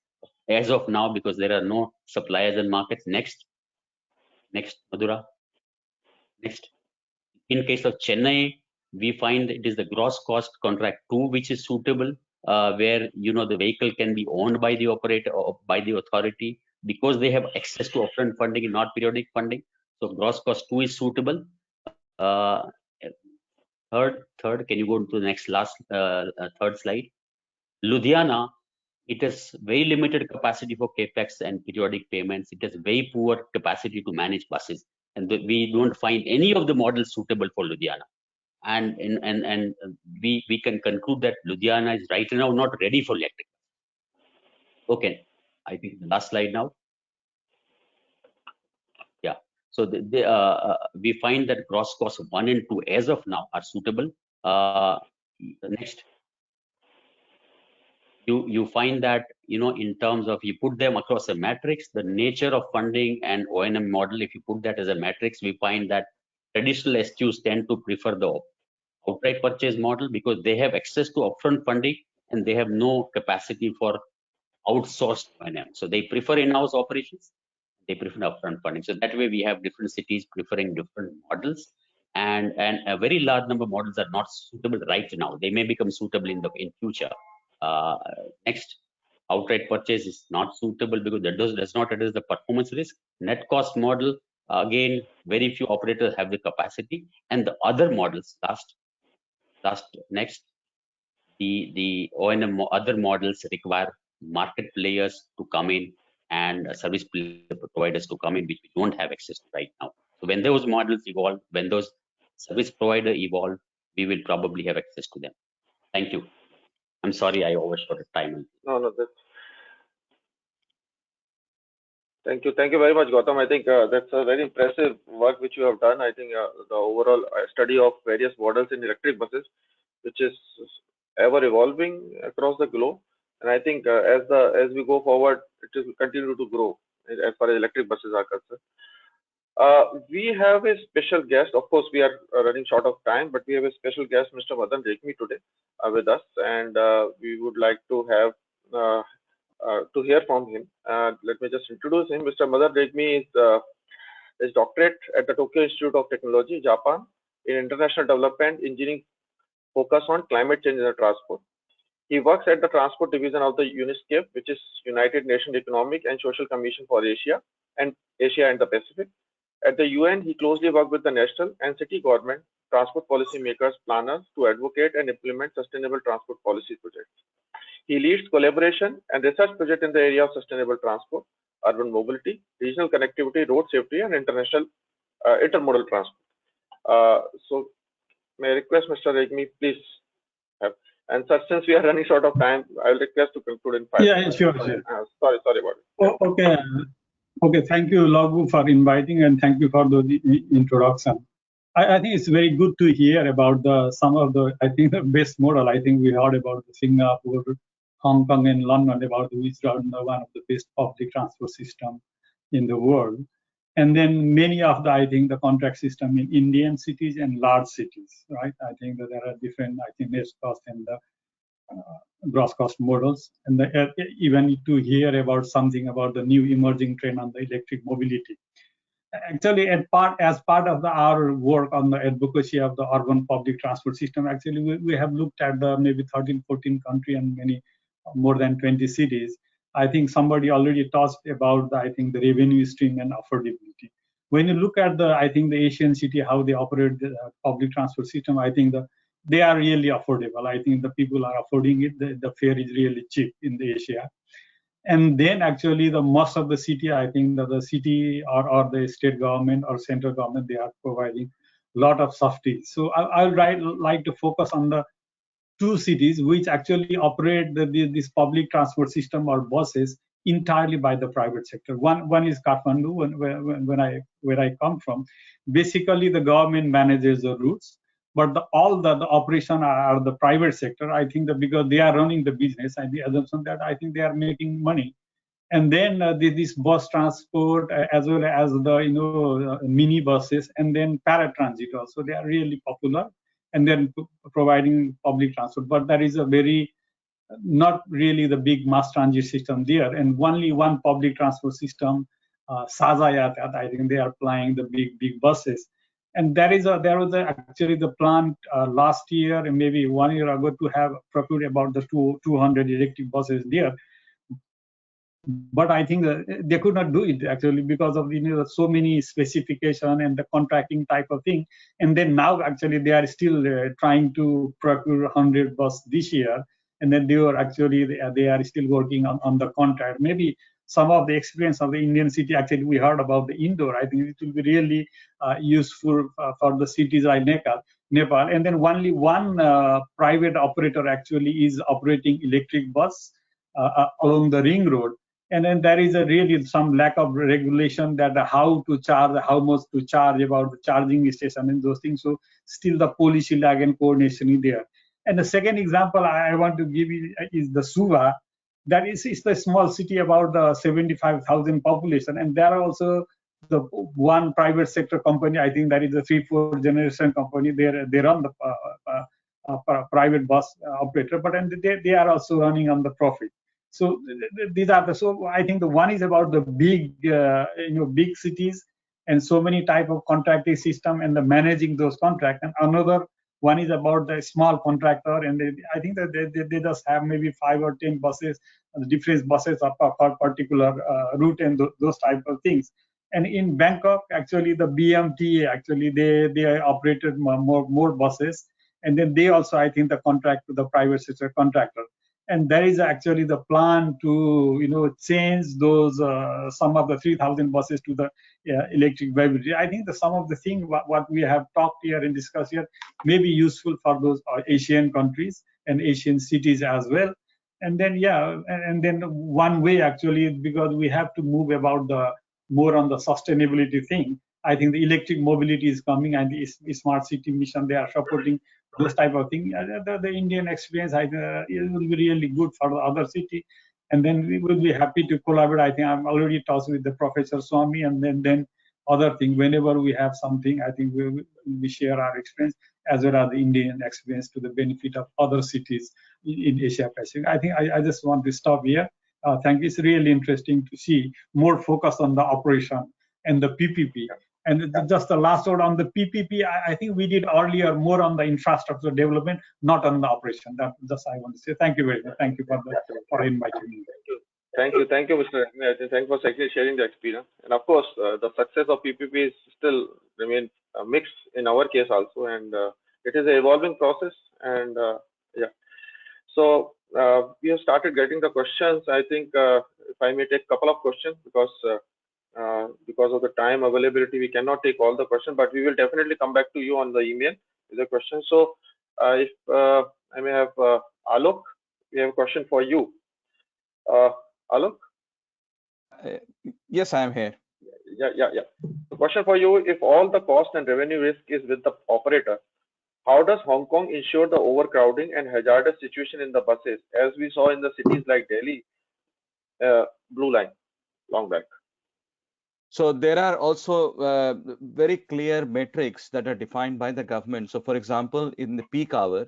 as of now because there are no suppliers and markets. Next, Madura. Next. In case of Chennai, we find it is the gross cost contract 2 which is suitable, where the vehicle can be owned by the operator or by the authority because they have access to upfront funding and not periodic funding. So gross cost 2 is suitable. Uh, third, can you go to the third slide? Ludhiana, it has very limited capacity for capex and periodic payments. It has very poor capacity to manage buses, and we don't find any of the models suitable for Ludhiana. And we can conclude that Ludhiana is right now not ready for electric. Okay, I think the last slide now. Yeah. So we find that gross cost 1 and 2 as of now are suitable. Next, you find that in terms of you put them across a matrix, the nature of funding and O&M model, if you put that as a matrix, we find that traditional SQs tend to prefer the outright purchase model because they have access to upfront funding and they have no capacity for outsourced O&M. So they prefer in-house operations. They prefer upfront funding. So that way we have different cities preferring different models, and a very large number of models are not suitable right now. They may become suitable in future. Next, outright purchase is not suitable because that does not address the performance risk. Net cost model, again, very few operators have the capacity, and the other models, next, the O&M other models require market players to come in and service providers to come in, which we don't have access to right now. So when those models evolve, when those service providers evolve, we will probably have access to them. Thank you. I'm sorry I overshot the time. No, thank you very much, Gautam. I think that's a very impressive work which you have done. I think the overall study of various models in electric buses, which is ever evolving across the globe, and I think as we go forward, it will continue to grow as far as electric buses are concerned. We have a special guest. Of course, we are running short of time, but we have a special guest, Mr. Madan Rekmi, today with us, and we would like to have to hear from him. Let me just introduce him. Mr. Madan Rekmi is doctorate at the Tokyo Institute of Technology, Japan, in International Development Engineering, focus on climate change in the transport. He works at the Transport Division of the UNESCAP, which is United Nations Economic and Social Commission for Asia and the Pacific. At the UN, he closely worked with the national and city government, transport policy makers, planners to advocate and implement sustainable transport policy projects. He leads collaboration and research projects in the area of sustainable transport, urban mobility, regional connectivity, road safety, and international intermodal transport. So, may I request Mr. Rekmi, please have. And since we are running short of time, I will request to conclude in 5 minutes. Sure. Sorry about it. Okay. Thank you, Lagu, for inviting, and thank you for the introduction. I think it's very good to hear about some of the best model. I think we heard about Singapore, Hong Kong, and London, about which are one of the best public transport system in the world. And then many of the contract system in Indian cities and large cities, right? I think that there are different, net cost and the gross cost models. And even to hear about something about the new emerging trend on the electric mobility. Actually, as part of our work on the advocacy of the urban public transport system, actually we have looked at the maybe 13, 14 countries and many more than 20 cities. I think somebody already talked about the, I think the revenue stream and affordability. When you look at the, I think the Asian city, how they operate the public transport system, I think they are really affordable. I think the people are affording it. The fare is really cheap in the Asia. And then actually the most of the city, I think that the city or the state government or central government, they are providing a lot of subsidies. So I would like to focus on the two cities which actually operate this public transport system or buses entirely by the private sector. One is Kathmandu, where I come from. Basically, the government manages the routes, but all the operation are the private sector. I think that because they are running the business, and the assumption that I think they are making money. And then this bus transport as well as the mini buses and then paratransit also, they are really popular, and then providing public transport. But there is a very not really the big mass transit system there, and only one public transport system, Saja, I think they are flying the big buses. And there was actually the plan last year and maybe 1 year ago to have procured about the 200 electric buses there. But I think they could not do it actually because of so many specification and the contracting type of thing. And then now actually they are still trying to procure 100 bus this year, and then they are still working on the contract. Maybe some of the experience of the Indian city, actually we heard about the Indore. I think it will be really useful for the cities like Nepal. And then only one private operator actually is operating electric bus along the ring road. And then there is really some lack of regulation that how to charge, how much to charge, about the charging station and those things. So still the policy lag and coordination is there. And the second example I want to give you is the Suva. That is the small city about the 75,000 population, and there are also the one private sector company. I think that is a 3-4 generation company. They run the private bus operator, but they are also running on the profit. So these are so I think the one is about the big big cities and so many type of contracting system and the managing those contracts, and another one is about the small contractor, and I think that they just have maybe 5 or 10 buses, different buses per particular route and those type of things. And in Bangkok, actually the BMTA actually they operated more buses, and then they also I think the contract to the private sector contractor. And there is actually the plan to change those some of the 3,000 buses to the electric viability. I think some of the things what we have talked here and discussed here may be useful for those Asian countries and Asian cities as well. And then and then one way actually, because we have to move about the more on the sustainability thing. I think the electric mobility is coming, and the smart city mission, they are supporting those type of thing. The Indian experience, it will be really good for the other city, and then we will be happy to collaborate. I think I'm already talked with the Professor Swami, and then other thing. Whenever we have something, I think we share our experience as well as the Indian experience to the benefit of other cities in Asia Pacific. I think I just want to stop here. Thank you. It's really interesting to see more focus on the operation and the PPP. And just the last word on the PPP, I think we did earlier more on the infrastructure development, not on the operation. That just I want to say. Thank you very much. Thank you for inviting me. Thank you, Mr. Rajni. Thank you for sharing the experience. And of course, the success of PPP is still remain mixed in our case also, and it is an evolving process. And yeah, so we have started getting the questions. I think if I may take a couple of questions, because of the time availability, we cannot take all the questions, but we will definitely come back to you on the email with the questions. So if I may have Alok, we have a question for you. Alok? Yes, I am here. Yeah. The question for you: if all the cost and revenue risk is with the operator, how does Hong Kong ensure the overcrowding and hazardous situation in the buses, as we saw in the cities like Delhi, Blue Line, long back? So there are also very clear metrics that are defined by the government. So for example, in the peak hour,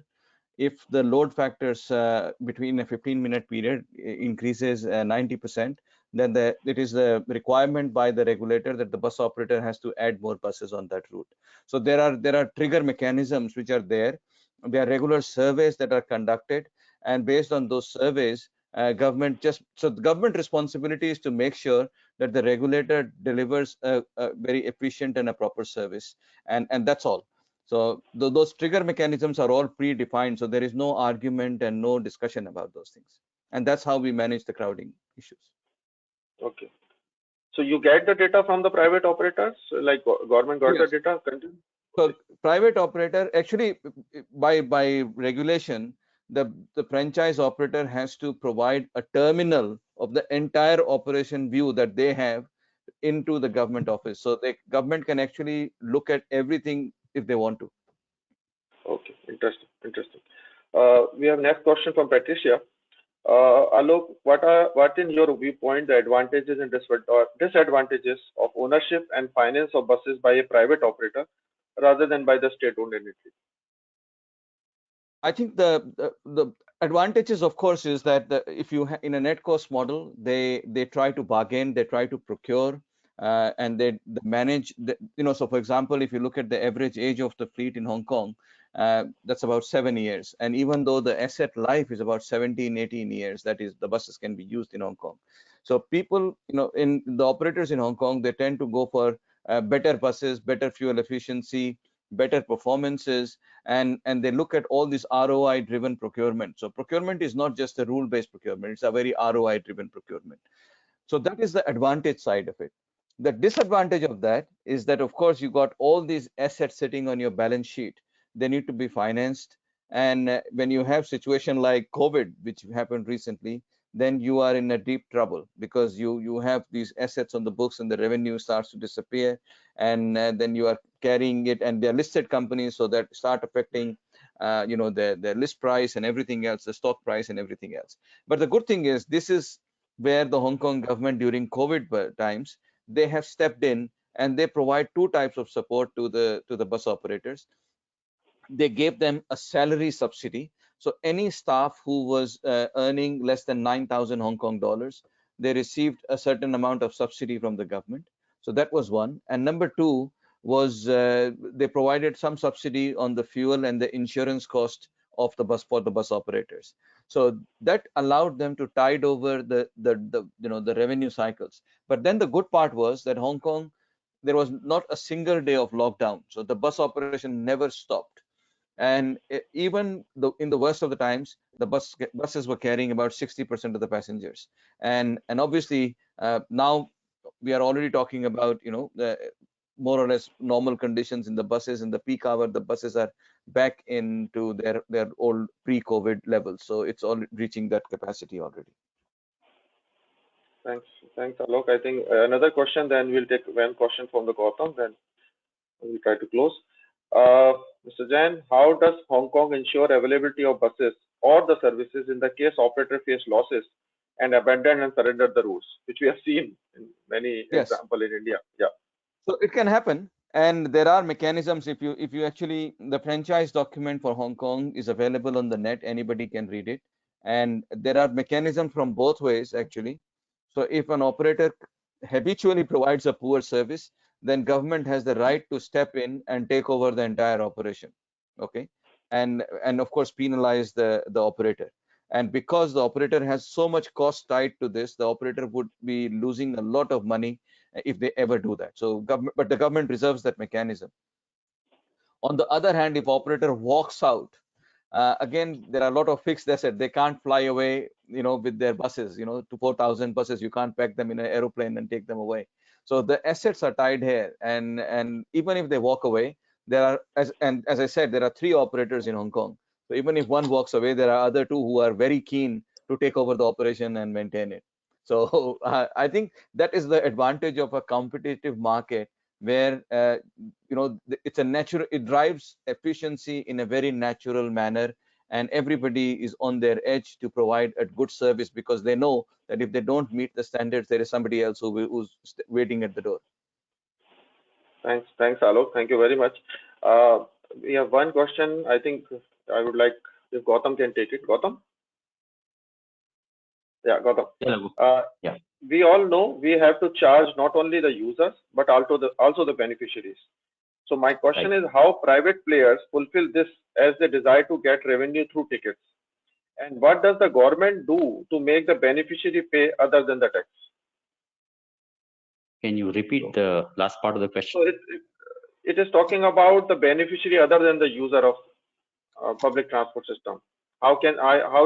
if the load factors between a 15-minute period increases 90%, then it is the requirement by the regulator that the bus operator has to add more buses on that route. So there are trigger mechanisms which are there. There are regular surveys that are conducted, and based on those surveys, government the government responsibility is to make sure that the regulator delivers a very efficient and a proper service, and that's all. So those trigger mechanisms are all predefined, so there is no argument and no discussion about those things, and that's how we manage the crowding issues. Okay. So you get the data from the private operators, like government got Yes. the data? So private operator, actually by regulation, the franchise operator has to provide a terminal of the entire operation view that they have into the government office. So the government can actually look at everything if they want to. Okay, interesting. We have next question from Patricia. Alok, what in your viewpoint the advantages and disadvantages of ownership and finance of buses by a private operator rather than by the state-owned entity? I think the advantages, of course, is that if you in a net cost model, they try to bargain, they try to procure, and they manage. So for example, if you look at the average age of the fleet in Hong Kong, that's about 7 years, and even though the asset life is about 17, 18 years, that is, the buses can be used in Hong Kong. So people, in the operators in Hong Kong, they tend to go for better buses, better fuel efficiency, better performances, and they look at all this ROI driven procurement. So procurement is not just a rule based procurement, it's a very ROI driven procurement. So that is the advantage side of it. The disadvantage of that is that, of course, you got all these assets sitting on your balance sheet. They need to be financed, and when you have situation like COVID, which happened recently, then you are in a deep trouble, because you have these assets on the books and the revenue starts to disappear, and then you are carrying it, and they're listed companies, so that start affecting their list price and everything else, the stock price and everything else. But the good thing is, this is where the Hong Kong government during COVID times, they have stepped in and they provide two types of support to the bus operators. They gave them a salary subsidy. So any staff who was earning less than 9,000 Hong Kong dollars, they received a certain amount of subsidy from the government. So that was one. And number two was they provided some subsidy on the fuel and the insurance cost of the bus for the bus operators. So that allowed them to tide over the revenue cycles. But then the good part was that Hong Kong, there was not a single day of lockdown. So the bus operation never stopped. And even in the worst of the times, the buses were carrying about 60% of the passengers. And obviously now we are already talking about the more or less normal conditions in the buses. In the peak hour, the buses are back into their old pre-COVID levels. So it's all reaching that capacity already. Thanks, Alok. I think another question, then we'll take one question from the Gautam, then we'll try to close. Mr. Jain, how does Hong Kong ensure availability of buses or the services in the case operator face losses and abandon and surrender the routes, which we have seen in many examples in India? Yeah. So it can happen, and there are mechanisms. If you actually, the franchise document for Hong Kong is available on the net, anybody can read it, and there are mechanisms from both ways actually. So if an operator habitually provides a poor service, then government has the right to step in and take over the entire operation, okay, and of course penalize the operator. And because the operator has so much cost tied to this, the operator would be losing a lot of money if they ever do that. So but the government reserves that mechanism. On the other hand, if operator walks out, again, there are a lot of fixed assets. They can't fly away, with their buses, to 4,000 buses. You can't pack them in an aeroplane and take them away. So the assets are tied here, and even if they walk away, there are, as I said, there are 3 operators in Hong Kong. So even if one walks away, there are other 2 who are very keen to take over the operation and maintain it. So I think that is the advantage of a competitive market, where it's a natural, it drives efficiency in a very natural manner, and everybody is on their edge to provide a good service, because they know that if they don't meet the standards, there is somebody else who's waiting at the door. Thanks, Alok. Thank you very much. We have one question. I think I would like if Gautam can take it. Gautam? Yeah, Gautam. Yeah. We all know we have to charge not only the users, but also the beneficiaries. So my question is how private players fulfill this as they desire to get revenue through tickets. And what does the government do to make the beneficiary pay other than the tax? Can you repeat the last part of the question? So it is talking about the beneficiary other than the user of public transport system. How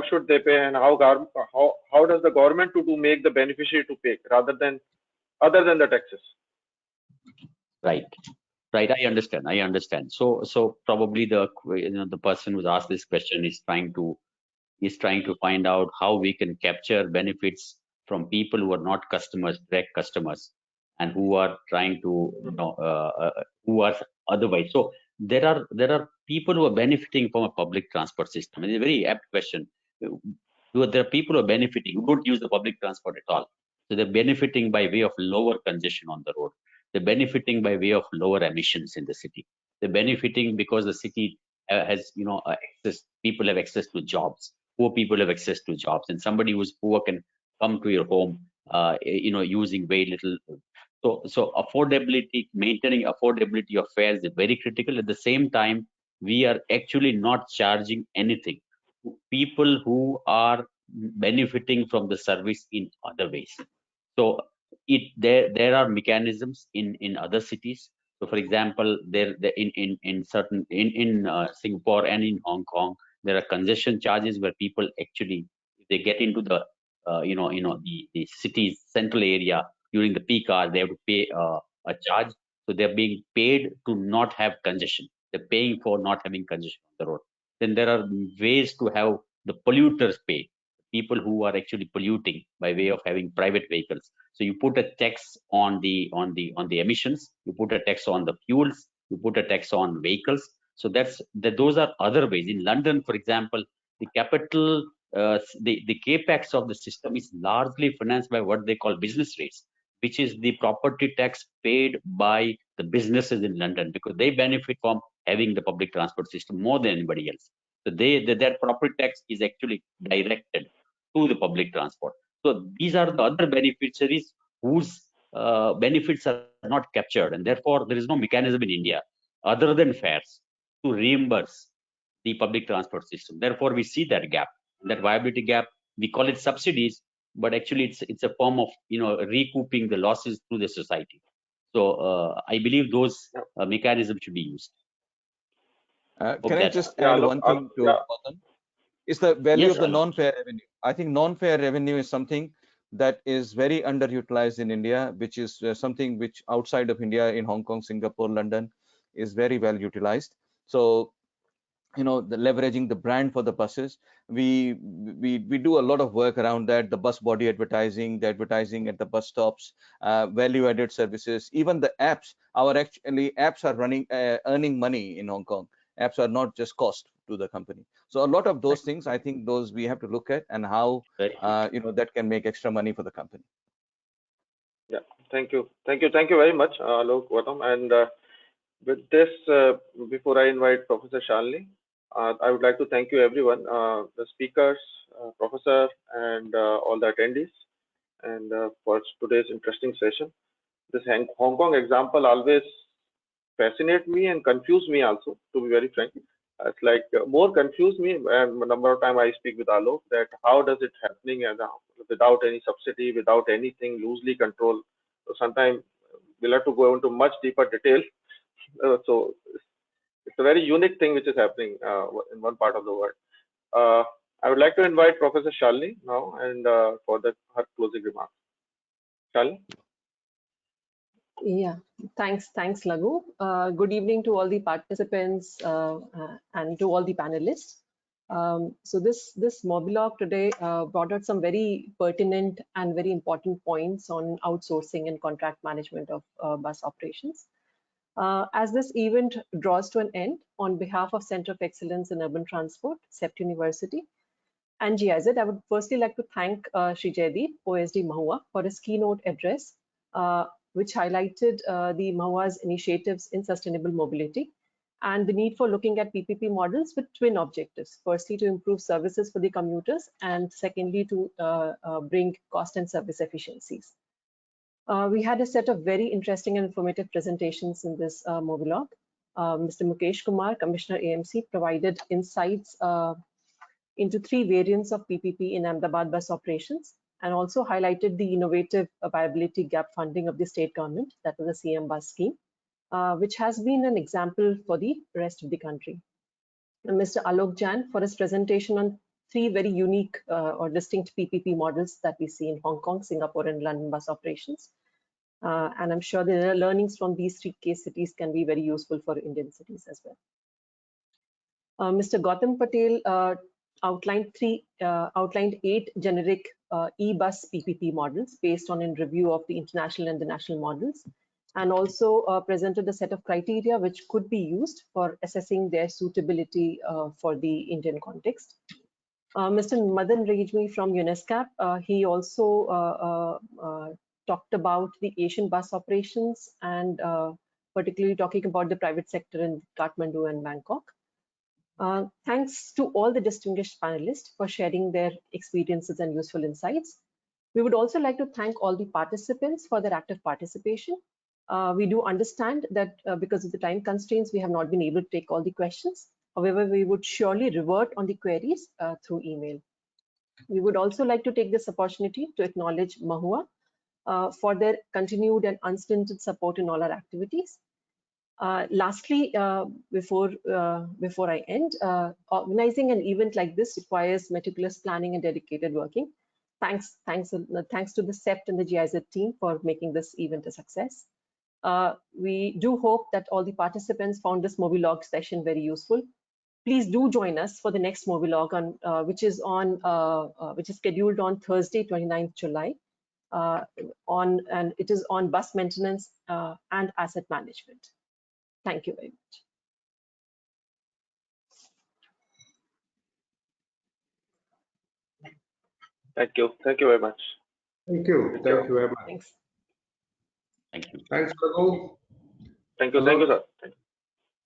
should they pay, and how does the government to make the beneficiary to pay other than the taxes? Right. I understand. So probably the person who's asked this question is trying to find out how we can capture benefits from people who are not customers, direct customers, and who are trying to, who are otherwise. So there are people who are benefiting from a public transport system. It's a very apt question. There are people who are benefiting who don't use the public transport at all. So they're benefiting by way of lower congestion on the road. They're benefiting by way of lower emissions in the city. They're benefiting because the city has, access. People have access to jobs. Poor people have access to jobs, and somebody who's poor can come to your home, using very little. So affordability, maintaining affordability of fares is very critical. At the same time, we are actually not charging anything to people who are benefiting from the service in other ways. So there are mechanisms in other cities. So for example, there in certain in Singapore and in Hong Kong, there are congestion charges where people actually, if they get into the the city's central area during the peak hours, they have to pay a charge. So they're being paid to not have congestion. They're paying for not having congestion on the road. Then there are ways to have the polluters pay, people who are actually polluting by way of having private vehicles. So you put a tax on the emissions, you put a tax on the fuels, you put a tax on vehicles. So those are other ways. In London, for example, the capital the capex of the system is largely financed by what they call business rates, which is the property tax paid by the businesses in London, because they benefit from having the public transport system more than anybody else. So that property tax is actually directed to the public transport. So these are the other beneficiaries whose benefits are not captured, and therefore there is no mechanism in India other than fares to reimburse the public transport system. Therefore, we see that gap, that viability gap. We call it subsidies, but actually it's a form of recouping the losses through the society. So I believe those mechanisms should be used. Can I just add one thing to Madan? It's the value of the non-fare revenue. I think non-fare revenue is something that is very underutilized in India, which is something which outside of India, in Hong Kong, Singapore, London, is very well utilized. So, the leveraging the brand for the buses, we do a lot of work around that. The bus body advertising, the advertising at the bus stops, value-added services, even the apps. Our apps are running, earning money in Hong Kong. Apps are not just cost to the company. So a lot of those things, I think those we have to look at, and how that can make extra money for the company. Yeah, thank you very much, Alok, Gautam. And with this, before I invite Professor Shalini, I would like to thank you everyone, the speakers, professor, and all the attendees, and for today's interesting session. This Hong Kong example always fascinates me and confuse me also, to be very frank. It's like more confuse me, and a number of times I speak with Alok that how does it happening and without any subsidy, without anything, loosely controlled. So sometimes we'll have to go into much deeper detail. So it's a very unique thing which is happening in one part of the world. I would like to invite Professor Shalini now, and for her closing remarks. Shalini? Yeah, thanks, Laghu. Good evening to all the participants and to all the panelists. So this Mobilogue today brought out some very pertinent and very important points on outsourcing and contract management of bus operations. As this event draws to an end, on behalf of Center of Excellence in Urban Transport, CEPT University, and GIZ, I would firstly like to thank Shri Jaideep, OSD Mahua, for his keynote address, which highlighted the Mahua's initiatives in sustainable mobility and the need for looking at PPP models with twin objectives. Firstly, to improve services for the commuters, and secondly, to bring cost and service efficiencies. We had a set of very interesting and informative presentations in this Mobilogue. Mr. Mukesh Kumar, Commissioner AMC, provided insights into 3 variants of PPP in Ahmedabad bus operations, and also highlighted the innovative viability gap funding of the state government, that was the CM bus scheme, which has been an example for the rest of the country. And Mr. Alok Jain for his presentation on 3 very unique or distinct PPP models that we see in Hong Kong, Singapore, and London bus operations. And I'm sure the learnings from these 3 case cities can be very useful for Indian cities as well. Mr. Gautam Patel outlined 8 generic e-bus PPP models based on a review of the international and the national models, and also presented a set of criteria which could be used for assessing their suitability for the Indian context. Mr. Madan Rajmi from UNESCAP, he also talked about the Asian bus operations and particularly talking about the private sector in Kathmandu and Bangkok. Thanks to all the distinguished panelists for sharing their experiences and useful insights. We would also like to thank all the participants for their active participation. We do understand that because of the time constraints, we have not been able to take all the questions. However, we would surely revert on the queries through email. We would also like to take this opportunity to acknowledge Mahua for their continued and unstinted support in all our activities. Lastly, before I end, organizing an event like this requires meticulous planning and dedicated working. Thanks to the CEPT and the GIZ team for making this event a success. We do hope that all the participants found this Mobilogue session very useful. Please do join us for the next Mobilogue, which is scheduled on Thursday, 29th July, and it is on bus maintenance and asset management. Thank you very much. Thank you. Thank you very much. Thank you. Thank you very much. Thanks. Thank you. Thanks, Lagu. Thank you. Thank you, sir. Thank you.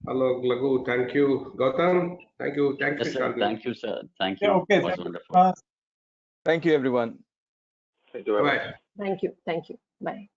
Hello, Lagu. Thank you. Gautam. Thank you. Thank you, Yes, sir. Shalini. Thank you, sir. Thank you. Yeah, okay. It was wonderful. Uh, Thank you, everyone. Thank you very much. Bye. Thank you. Thank you. Bye.